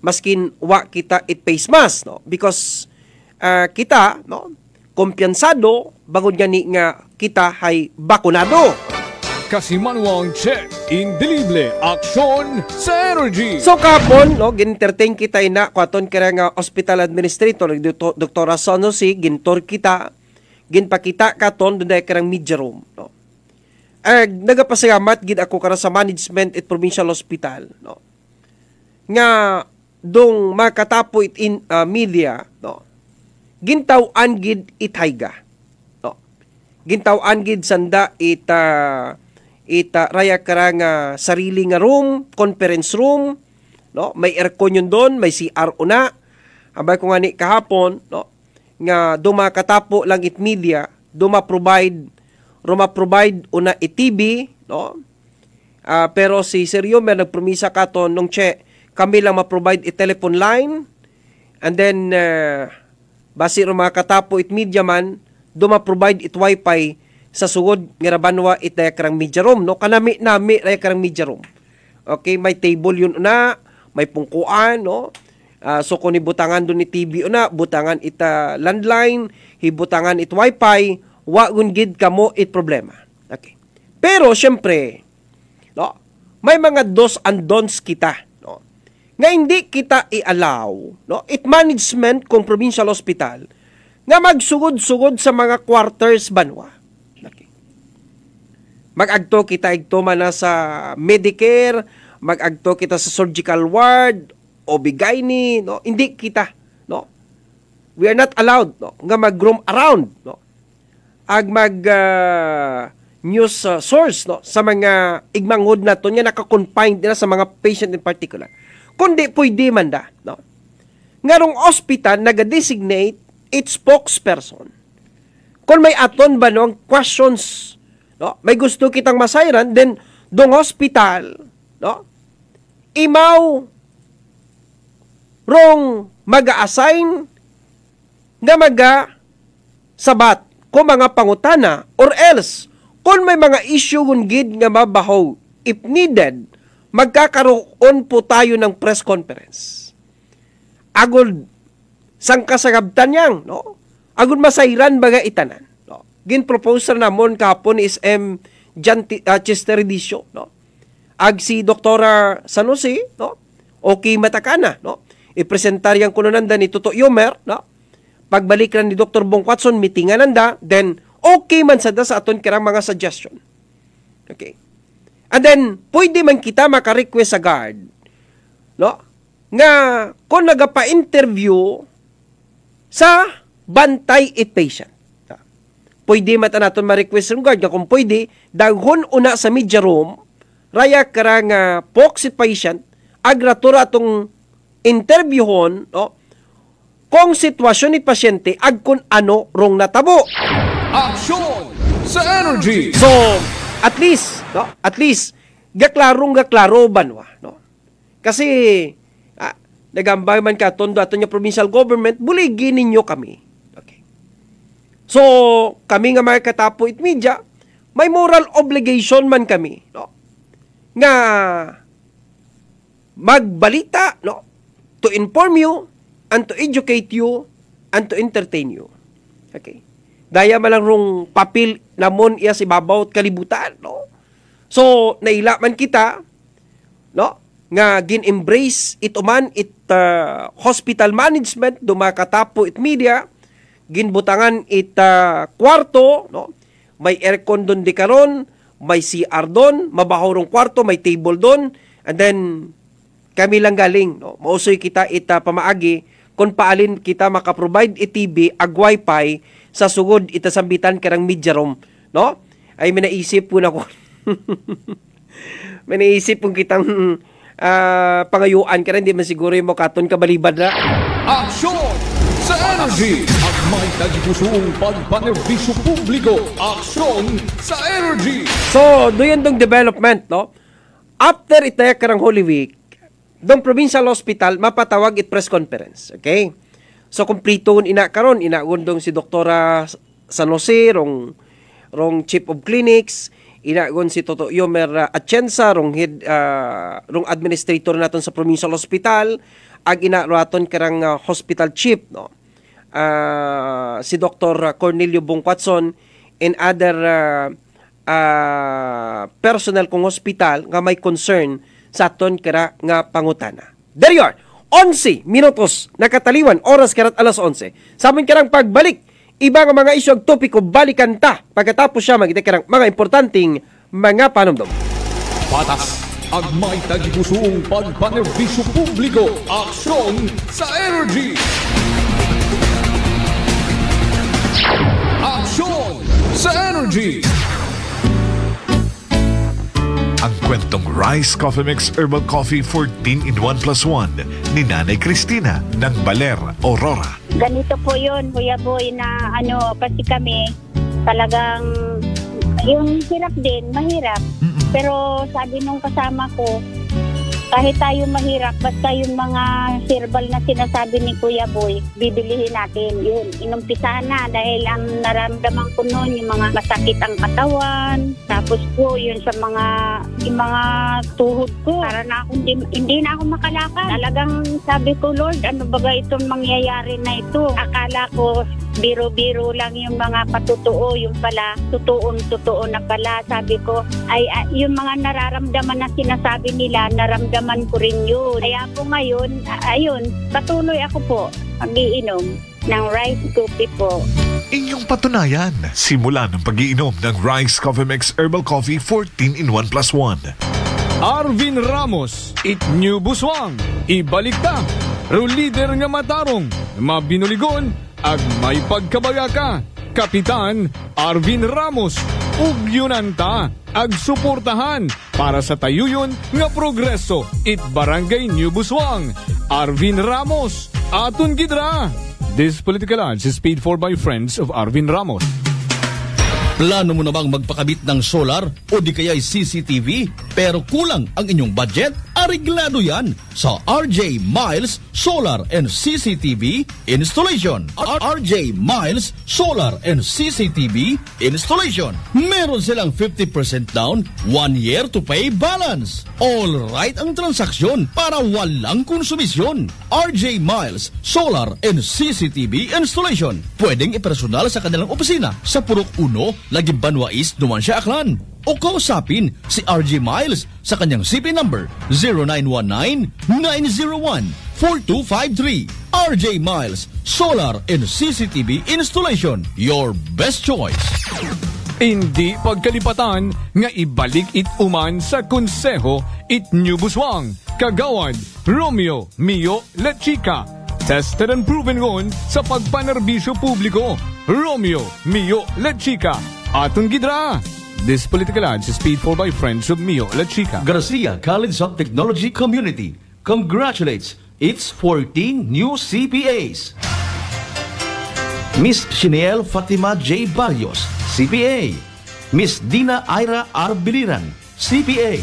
Maskin wa kita it face mask, no? Because kita, no? Kumpiyansado, bangod gani nga kita ay bakunado. Kasimanwang check, indelible, aksyon sa Energy! So kapon, no, ginentertain kita na kwaton kaya nga hospital administrator, Dr. San Jose, gintor kita, ginpakita katon, doon dahil karang media room, no. Nagapasayamat, gid ako kara sa management at provincial hospital, no. Nga, dong makatapo it in media, no. Gintawan gid itayga, no. Gintawan gid sanda raya karang sarili nga room, conference room, no? May aircon yun doon, may CR una. Abay ko nga ni kahapon, no? Nga dumakatapo lang it media, dumaprovide una it TV, no? Pero si Sir Yomer nagpromisa katon nung kami lang ma-provide it telephone line, and then basi rumakatapo it media man, dumaprovide it wifi sa sugod nga rabanwa it karang media room, no? Kanami karang media room. Okay, may table yun na, may pungkuan, no? So kung ibutangan doon ni TV una, butangan it landline, hibutangan it wifi, wagun gid kamo it problema. Okay. Pero syempre, no? May mga dos and don'ts kita, no? nga hindi kita i-allow, no, it management kung provincial hospital nga magsugod-sugod sa mga quarters banwa. Okay. Mag-agto kita igtuman na sa Medicare, mag-agto kita sa surgical ward, OB-GYN, no, hindi kita, no. We are not allowed, no, nga mag-roam around, no. News source, no, sa mga igmanghod nato nga naka-confined na sa mga patient in particular. Kundi pwede man da, no? Ngarong hospital naga-designate its spokesperson. Kung may aton ba no, questions, no, may gusto kitang masayran, then dong hospital, no, imaw rong maga-assign nga maga-sabat kung mga pangutana or else kung may mga issue gid nga mabahaw, if needed, magkakaroon po tayo ng press conference. Agud sang kasagabtan yang, no? Agud masayran baga itanan, no? Gin proposal namon kahapon is Jan Chesteridicio, no? Ag si Dr. San Jose, no? Okay matakana, no? Ipresentar yang kununanda ni Toto Yomer, no? Pagbalik ni Dr. Bong Watson, meetingan nanda, then okay man sada sa aton kirang mga suggestion. Okay. And then, pwede man kita maka-request sa guard, no, nga kung nagapa-interview sa bantay it patient. Pwede man natin ma-request ng guard nga kung pwede, daghon una sa media room, raya karang pox it patient, agratura atong interviewon, no, kung sitwasyon ni pasyente, ag kung ano rong natabo. Action sa energy! So, at least, no? At least gaklaro banwa, no? Kasi nagambay man ka tondo aton nga provincial government, buligi ninyo kami. Okay. So, kami nga mga katapo it media, may moral obligation man kami, no? Nga magbalita, no? To inform you and to educate you and to entertain you. Okay. Daya malang rong papel namon iya si babaw kalibutan, no? So, naila man kita, no? Nga gin-embrace ito man hospital management, dumakatapo it media, ginbutangan it kwarto, no? May aircon doon di karon, may CR doon, mabahaw rong kwarto, may table doon, and then kami lang galing, no? Mausoy kita pamaagi kung paalin kita makaprovide TV ag wifi sa sugod itasambitan karang media room, no? Ay minaisip po na ko. Minaisip po kitang pangayuan ka rin, di man siguro yung katon kabalibad na. Action sa energy! At may tagipusong pagpanerbisyo publiko. Action sa energy! So, doon tong development, no? After itaya karang Holy Week, dong provincial hospital, mapatawag it press conference. Okay? So, kumplito karon inagundong si Dr. San Jose, rong Chief of Clinics, inagon si Toto Yomer Atienza, rong administrator naton sa provincial hospital, ag inaraton karang hospital chief, no? Si Dr. Cornelio Bong Watson, and other personnel kong hospital nga may concern sa aton kara nga pangutana. There you are. 11 minutos nakataliwan, oras karat alas 11. Sabi karang pagbalik, iba nga mga isyu ag topiko, balikan ta. Pagkatapos siya, magita karang mga importanteng mga panumdum. Patas ang may tagipusong pagpanerbisyo publiko. Aksyon sa energy! Aksyon sa energy! Ang kwentong Rice Coffee Mix Herbal Coffee 14-in-1+1 ni Nanay Cristina ng Baler, Aurora. Ganito po yun, Kuya Boy, na kasi kami talagang yung hirap din, mahirap. Pero sabi nung kasama ko, kahit tayo mahirap, basta yung mga herbal na sinasabi ni Kuya Boy, bibilihin natin. Yun, inumpisahan na dahil ang naramdaman ko noon, yung mga masakit ang katawan, tapos po yun sa mga yung mga tuhod ko. Para na ako, hindi na ako makalakad. Talagang sabi ko, Lord, ano ba itong mangyayari na ito? Akala ko, biro-biro lang yung mga patutuo, yung pala, totoo na pala. Sabi ko, ay yung mga nararamdaman na sinasabi nila, naramdaman ko rin yun. Kaya po ngayon, ayun, patuloy ako po mag-iinom ng rice coffee po. Inyong patunayan, simula ng pag-iinom ng Rice Coffee Mix Herbal Coffee 14-in-1+1. Arvin Ramos, Itnyu Buswang, ibalik ta. Ro leader nga matarong, mabinuligon, ag may pagkabaga ka. Kapitan Arvin Ramos, ugyunan ta, ag suportahan para sa tayuyon nga progreso it Barangay New Buswang. Arvin Ramos, atun gidra. This political ads is paid for by friends of Arvin Ramos. Plano mo na bang magpakabit ng solar o di kaya CCTV pero kulang ang inyong budget? Areglado yan sa RJ Miles Solar and CCTV Installation. RJ Miles Solar and CCTV Installation. Meron silang 50% down, 1 year to pay balance. All right ang transaksyon para walang konsumisyon. RJ Miles Solar and CCTV Installation. Pwedeng ipersonal sa kanilang opisina sa Purok 1, Lagim Banwa East, Numancia, Aklan. O kausapin si RJ Miles sa kanyang CP number 0919-901-4253. RJ Miles Solar and CCTV Installation. Your best choice. Hindi pagkalipatan nga ibalik it uman sa konseho Itnyu Buswang. Kagawad Romeo Mio Lechica. Tested and proven ngon sa pagpanerbisyo publiko. Romeo Mio Lechica. Atong gidra. This political ads is paid for by friends of Mio Lechica. Garcia College of Technology Community congratulates its 14 new CPAs. Miss Shiniel Fatima J. Barrios, CPA. Miss Dina Ira R. Biliran, CPA.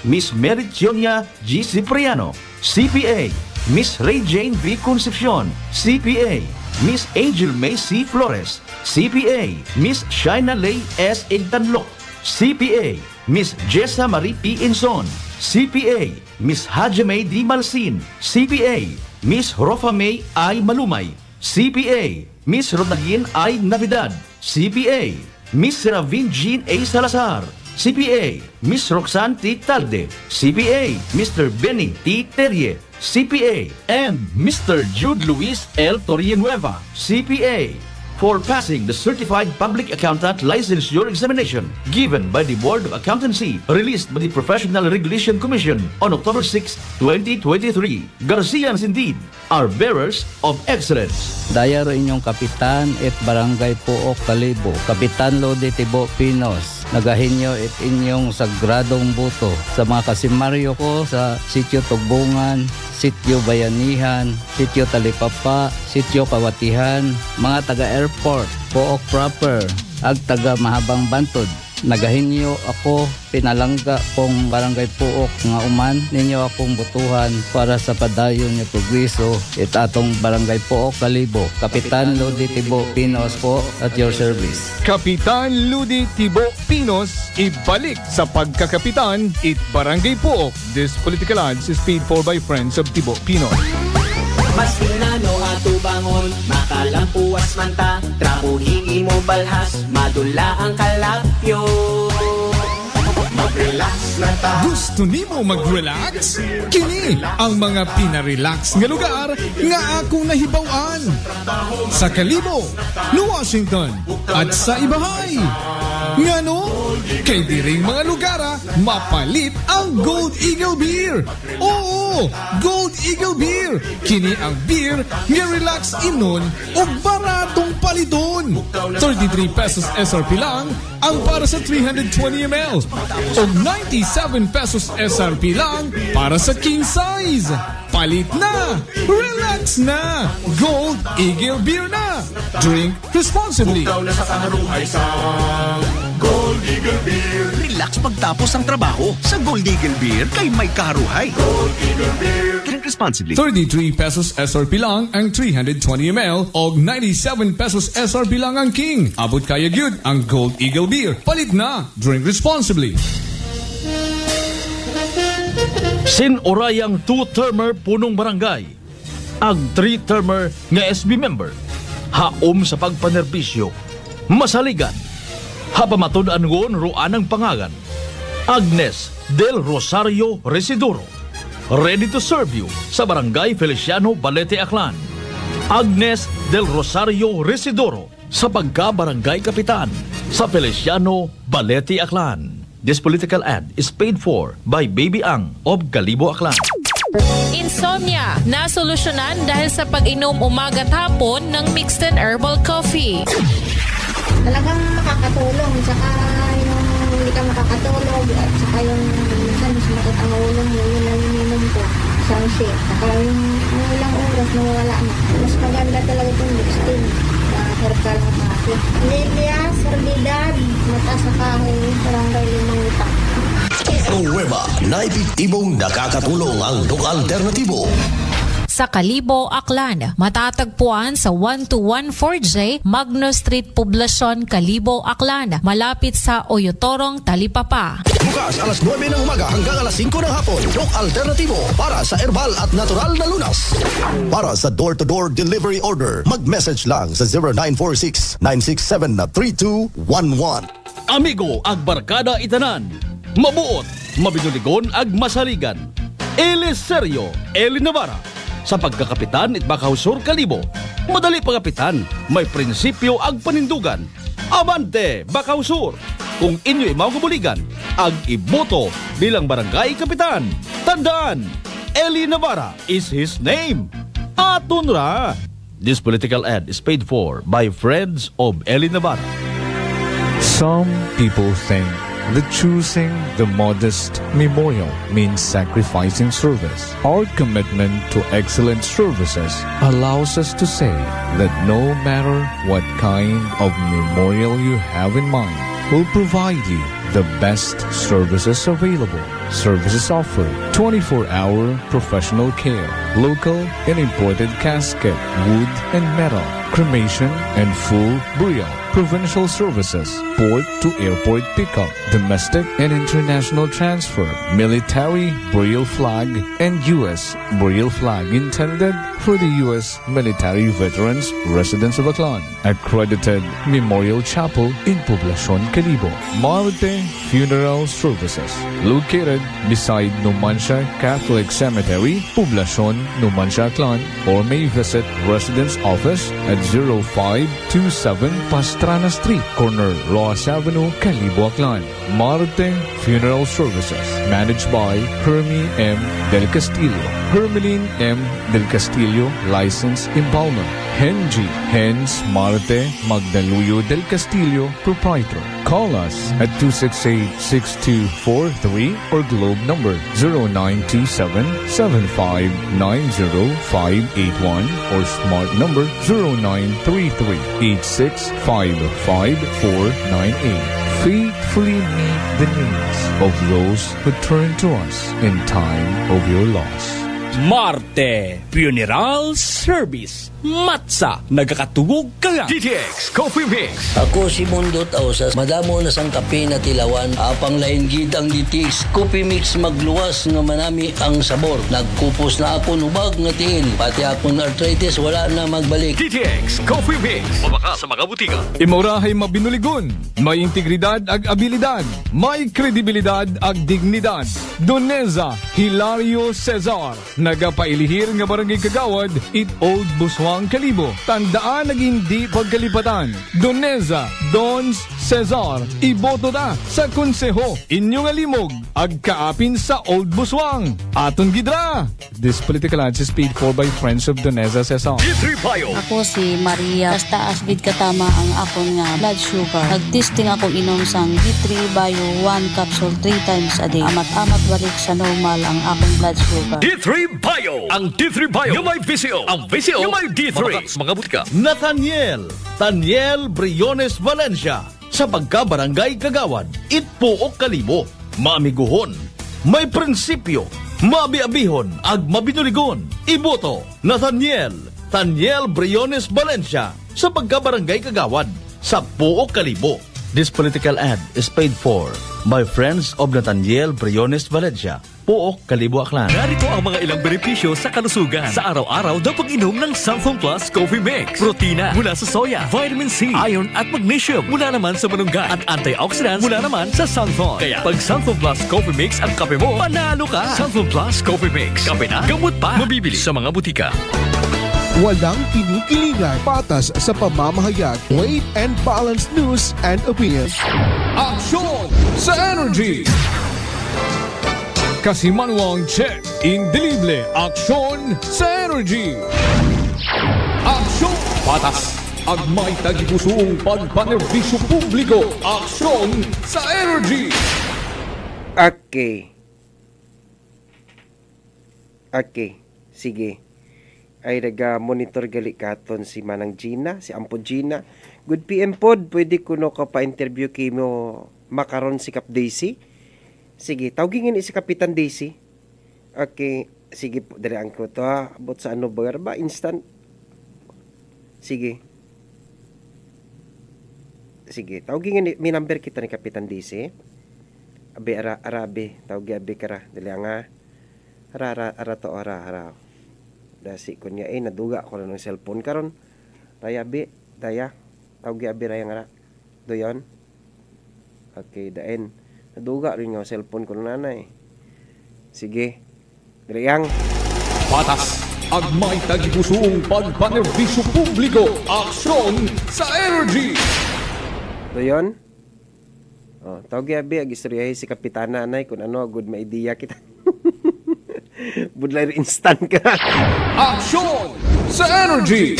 Miss Mary Chionia G. Cipriano, CPA. Miss Ray Jane V. Concepcion, CPA. Miss Angel May C. Flores, CPA. Miss Shaina Lay S. Igtanlok, CPA. Miss Jessa Marie P. Inson, CPA. Miss Hajime D. Malsin, CPA. Miss Rofa May I. Malumay, CPA. Miss Rodalyn I. Navidad, CPA. Miss Ravin Jean A. Salazar, CPA. Miss Roxanne T. Talde, CPA. Mr. Benny T. Terje, CPA. And Mr. Jude Luis L. Torrenueva, CPA. For passing the Certified Public Accountant Licensure Examination given by the Board of Accountancy released by the Professional Regulation Commission on October 6, 2023. Garcians indeed are bearers of excellence. Dayaro inyong kapitan at Barangay Puok Kalibo, Kapitan Lodi Tibo Pinos. Nagahinyo at inyong sagradong buto sa mga kasimaryo ko sa Sitio Tugbungan, Sitio Bayanihan, Sitio Talipapa, Sitio Kawatihan, mga taga-airport, Pook proper, ag taga Mahabang Bantod. Nagahinyo ako, pinalangga kong Barangay Puok nga uman ninyo akong butuhan para sa padayon niyo progreso at atong Barangay Puok Kalibo. Kapitan Ludi Tibo Pinos po at your service. Kapitan Ludi Tibo Pinos, ibalik sa pagkakapitan it Barangay Puok. This political ads is paid for by friends of Tibo Pinos. Mas pinano ato bangon, makalampuas man ta, trabuhin imo balhas, madula ang kalapyo. Mag-relax na ta. Gusto nimo mag-relax? Kini ang mga pinarelax nga lugar nga akong nahibawan. Sa Kalibo, Washington, at sa Ibahay. Ngano? Kay diring mga lugara, mapalit ang Gold Eagle Beer. Oo, Gold Eagle Beer. Kini ang beer nga relax inon o baratong paliton. 33 pesos SRP lang ang para sa 320 ml. O 97 pesos SRP lang para sa king size. Palit na! Relax na! Gold Eagle Beer na! Drink responsibly. Gold Eagle Beer. Relax pagtapos ang trabaho sa Gold Eagle Beer kay may karuhay. Gold Eagle Beer. Drink responsibly. 33 pesos SRP lang ang 320 ml o 97 pesos SRP lang ang king. Abot kaya gyud ang Gold Eagle Beer. Palit na! Drink responsibly. Sinurayang 2-termer punong barangay. Ag 3-termer nga SB member. Haom sa pagpanerbisyo. Masaligan. Habamatud-an ngon ruan ang pangalan. Agnes del Rosario Residoro. Ready to serve you sa Barangay Feliciano Balete Aklan. Agnes del Rosario Residoro sa pagka-barangay kapitan sa Feliciano Balete Aklan. This political ad is paid for by Baby Ang of Kalibo Aklan. Insomnia, nasolusyonan dahil sa pag-inom umaga at hapon ng mixed and herbal coffee. Talagang makakatulong, saka yung hindi ka makakatulog, at saka yung minsan mas makit ang ulo mo, yun lang ininom ko, isang shit. Saka yung ilang oras nawala na. Mas maganda talaga itong mixed herbal na coffee. Lilia, Soledad, mata sa kahoy, barangay Limangita. Nueva na epektibong nakakatulong ang Dok Alternatibo. Sa Kalibo, Aklan, matatagpuan sa 1214J Magno Street, Poblacion, Kalibo, Aklan, malapit sa Oyotorong, Talipapa. Bukas alas 9 ng umaga hanggang alas 5 ng hapon, Dok Alternatibo para sa herbal at natural na lunas. Para sa door-to-door delivery order, mag-message lang sa 0946-967-3211. Amigo ag barkada itanan. Mabuot, mabinuligon ag masaligan. Eli Seryo, Eli Navarra. Sa pagkakapitan it Bakausur, Kalibo. Madali pagapitan, may prinsipyo ag panindugan. Abante, Bakausur. Kung inyo'y maugabuligan, ag iboto bilang barangay kapitan. Tandaan, Eli Navarra is his name. Aton ra. This political ad is paid for by Friends of Eli Navarra. Some people think that choosing the modest memorial means sacrificing service. Our commitment to excellent services allows us to say that no matter what kind of memorial you have in mind, we'll provide you the best services available. Services offered: 24-hour professional care, local and imported casket, wood and metal, cremation and full burial, provincial services, port to airport pickup, domestic and international transfer, military burial flag, and U.S. burial flag intended for the U.S. military veterans residents of Aklan. Accredited Memorial Chapel in Poblacion, Kalibo. Marte Funeral Services, located beside Numancia Catholic Cemetery, Poblacion, Numancia, Aklan, or may visit residence office at 0527 Pastrana Street, corner Roas Avenue, Kalibo, Aklan. Marte Funeral Services, managed by Hermie M. Del Castillo. Hermeline M. Del Castillo, licensed embalmer. Henji Hens Marte Magdaluyo Del Castillo, proprietor. Call us at 268-6243 or globe number 0927-7590-581 or smart number 0933-8655-498. Faithfully meet the needs of those who turn to us in time of your loss. Marte Funeral Service. Matsa, nagakatugog ka nga. DTX Coffee Mix. Ako si Mundot Ausas, madamo na sang kape na tilawan, apang lain gid ang DTX Coffee Mix magluwas nga manami ang sabor. Nagkupos na ako nubag nga tiil, pati akong arthritis wala na magbalik. DTX Coffee Mix. Mabaka sa mga butika. Imurahay mabinuligon, may integridad ag abilidad, may kredibilidad ag dignidad. Doneza Hilario Cesar, nagapailihir nga barangay Kagawad, it Old Buswang, Kalibo. Tandaan nag hindi pagkalipatan. Doneza Dons Cesar, iboto na sa konseho inyong alimog ag kaapin sa Old Buswang. Aton gidra. This political ad is paid for by Friends of Doneza Cesar. D3 Bio. Ako si Maria, basta asbid katama ang akon nga blood sugar. Nagtesting ako inom sang D3 Bio 1 capsule 3 times a day. Amat-amat balik sa normal ang akong blood sugar. D3 Bio. Ang D3 Bio yung may VCO. Ang VCO yung may D3. Mga butika. Nathaniel Briones Valencia sa pagka-barangay Kagawad, Itpuok, Kalibo. Maamiguhon, may prinsipyo, mabiabihon, ag mabinuligon. Iboto, Nathaniel Briones Valencia sa pagka-barangay Kagawad, sa Puok, Kalibo. This political ad is paid for by Friends of Nathaniel Briones Valencia. Pook, Kalibo, Aklan. Narito ang mga ilang benepisyo sa kalusugan. Sa araw-araw na pag-inom ng Sunflower Plus Coffee Mix. Protina mula sa soya, vitamin C, iron at magnesium mula naman sa manunggat at antioxidants mula naman sa sunflower. Kaya pag Sunflower Plus Coffee Mix ang kape mo, panalo ka! Sunflower Plus Coffee Mix. Kape na, gamot pa. Mabibili sa mga butika. Walang kinukilingan, patas sa pamamahayag, weight and balance news and opinions. Aksyon sa Energy! Kasimanwang check, indelible, aksyon sa Energy! Aksyon! Patas! Agmay tagipusoong pagpanerbisyo publiko, aksyon sa Energy! Okay, sige. Ay nag-monitor gali katon si Manang Gina, si Ampo Gina. Good PM pod, pwede ko no ka pa-interview kimo makaron si Kap Daisy. Sige, tawagin si Kapitan Daisy. Okay, sige po, dali ang ko to ha. Abot sa ano ba? Instant? Sige. Sige, tawagin may number kita ni Kapitan Daisy. Abi, arabi. Tawagin abi kara. Dali ang ha. Ara. Dasi ko niya, naduga ko na ng cellphone karon. Raya abi, daya. Tawagin abi raya nga ra. Doyon. Okay, daen. Naduga rin yung cellphone ko na nanay. Sige. Diriyang. Patas. Agmay tagipusoong pagpanerbisyo publiko. Aksyon sa Energy. Doyon. Oh, tawag abi agistoryahe si Kapitana anay kung ano good ma idea kita. Budlay instant ka. Aksyon sa Energy.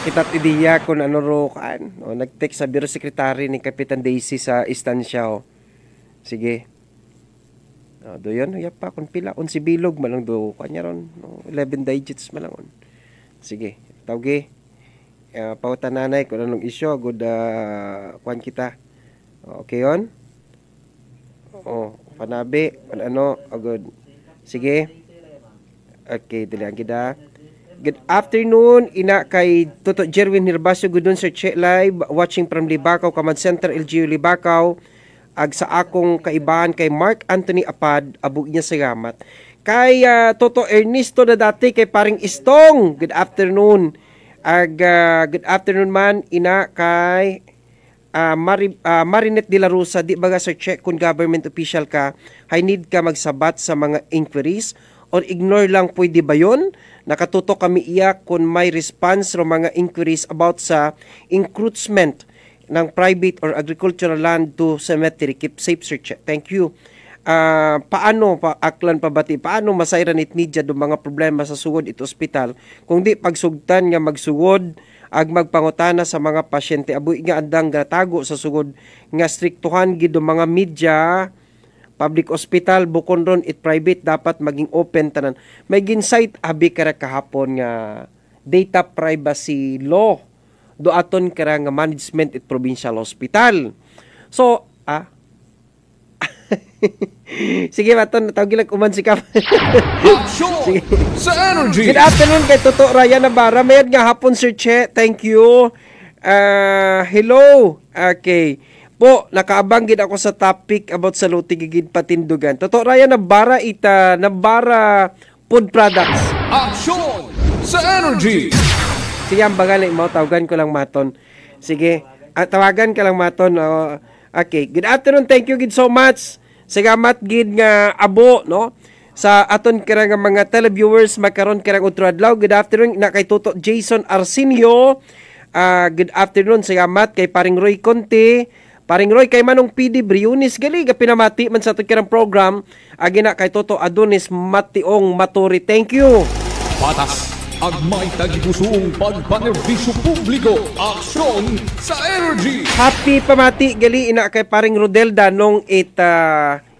Kita idea kung ano ro kan. Oh, nag-text sa Biro Secretary ni Kapitan Daisy sa istansya. Oh. Sige. Doon, pa kung pila. 11 bilog malang do. Kanya ron. 11 digits malang. Sige. Tawgi. Pautan nanay kung anong isyo. Good, kuhan kita. Okay yun? Panabi. Ano? Good. Sige. Okay, dali ang kita. Good afternoon. Ina kay Toto Jerwin Hirbasyo. Good nun, Sir Che Live. Watching from Libacao, Command Center, LGU Libacao. Ag sa akong kaibahan kay Mark Anthony Apad, abog niya salamat. Kay Toto Ernesto na dati kay paring Istong, good afternoon. Good afternoon man, ina kay Marinette de la Rosa, di baga sa check kung government official ka, I need ka magsabat sa mga inquiries or ignore lang pwede ba yun? Nakatuto kami iya kung may response ro mga inquiries about sa encroachment ng private or agricultural land to cemetery. Keep safe, Sir Che. Thank you. Paano aklan pabati? Paano masayran it media do mga problema sa sugod ito ospital? Kung di pagsugtan nga magsugod ag magpangutana sa mga pasyente abuy nga andang gatago sa sugod nga striktuhan gid do mga media public hospital bukon ron it private dapat maging open tanan. May ginsight abi kara kahapon nga data privacy law do aton kara nga management at provincial hospital. So, sige maton, tawag lang uman si Kap. Sige. Sa Energy. Good afternoon kay Toto Raya Navarra. Mayad nga hapon, Sir Che. Thank you. Hello. Okay. Po, nakaabang gid ako sa topic about sa lutigigid patindugan. Toto Raya Navarra food products. Action sa Energy. Sige, ang bagali mo, tawagan ko lang maton. Sige, tawagan ka lang maton. Okay, good afternoon, thank you gid so much. Salamat gid nga abo, no? Sa aton kira nga mga televiewers, makaron kira utro adlaw. Good afternoon na kay Toto Jason Arsenio. Good afternoon, salamat kay paring Roy Conte. Paring Roy kay Manong PD Briones gali ga pinamati man sa aton kirang program. Agi na kay Toto Adonis Mationg Maturi. Thank you. Patas. Agmay tagipusoong pagpanerbisyo publiko. Aksyon sa Energy. Happy pamati gali ina kay paring Rodel Danong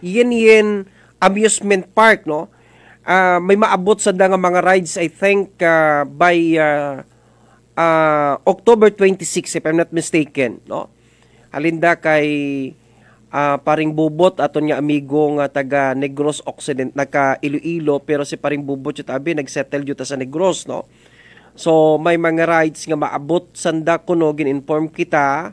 Yen Amusement Park, no? May maabot sa nga mga rides I think by October 26 if I'm not mistaken, no? Halinda kay paring Bubot aton nga amigo nga taga Negros Occident naka Iloilo pero si paring Bubot jud abi nagsettle jud sa Negros, no. So may mga rides nga maabot sanda kuno gin-inform kita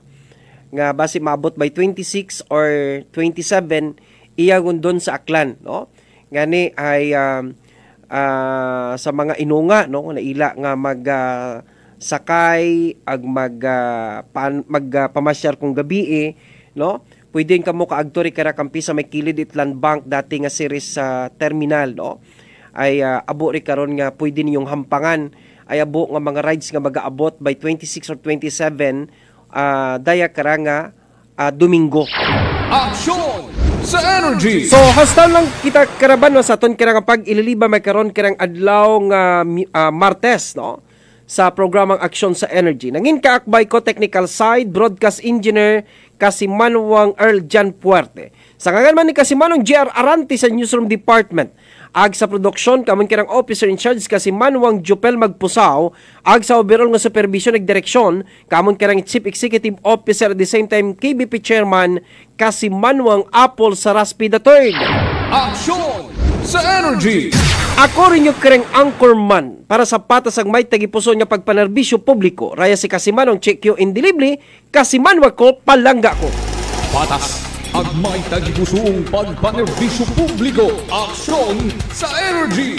nga basi maabot by 26 or 27 iya gundon sa Aklan, no. ngani ay sa mga inunga no naila nga mag sakay ag pamasyar kung gabi no. Pwede kamo kaagto ri karakampi sa may kilid Itlan Bank dati nga series sa terminal no. Ay abo ri karon nga pwede niyong hampangan ay abo nga mga rides nga magaabot by 26 or 27 daya karanga Domingo. Aksyon sa energy. So hasta lang kita karaban sa aton karang pag ililiba may karon karang adlaw nga Martes no sa programang Aksyon sa Energy. Nangin kaakbay ko technical side broadcast engineer Kasimanwang Earl Jan Puerte. Sa ngalan man ni Kasimanwang JR Aranti sa Newsroom Department. Ag sa produksyon kamon kirang officer in charge Kasimanwang Jupel Magpusaw. Ag sa overall nga supervision ag direksyon kamon kirang chief executive officer at the same time KBP chairman Kasimanwang Apple Saraspi III. Aksyon sa Energy. Ako rin yung kirang anchorman para sa patas ang may tagipuso niya pagpanerbisyo publiko. Raya si Kasimanwang check you in delivery, Kasimanwang ko palangga ko. Patas ang may tagipusoong pagpanerbisyo publiko. Aksyon sa Energy.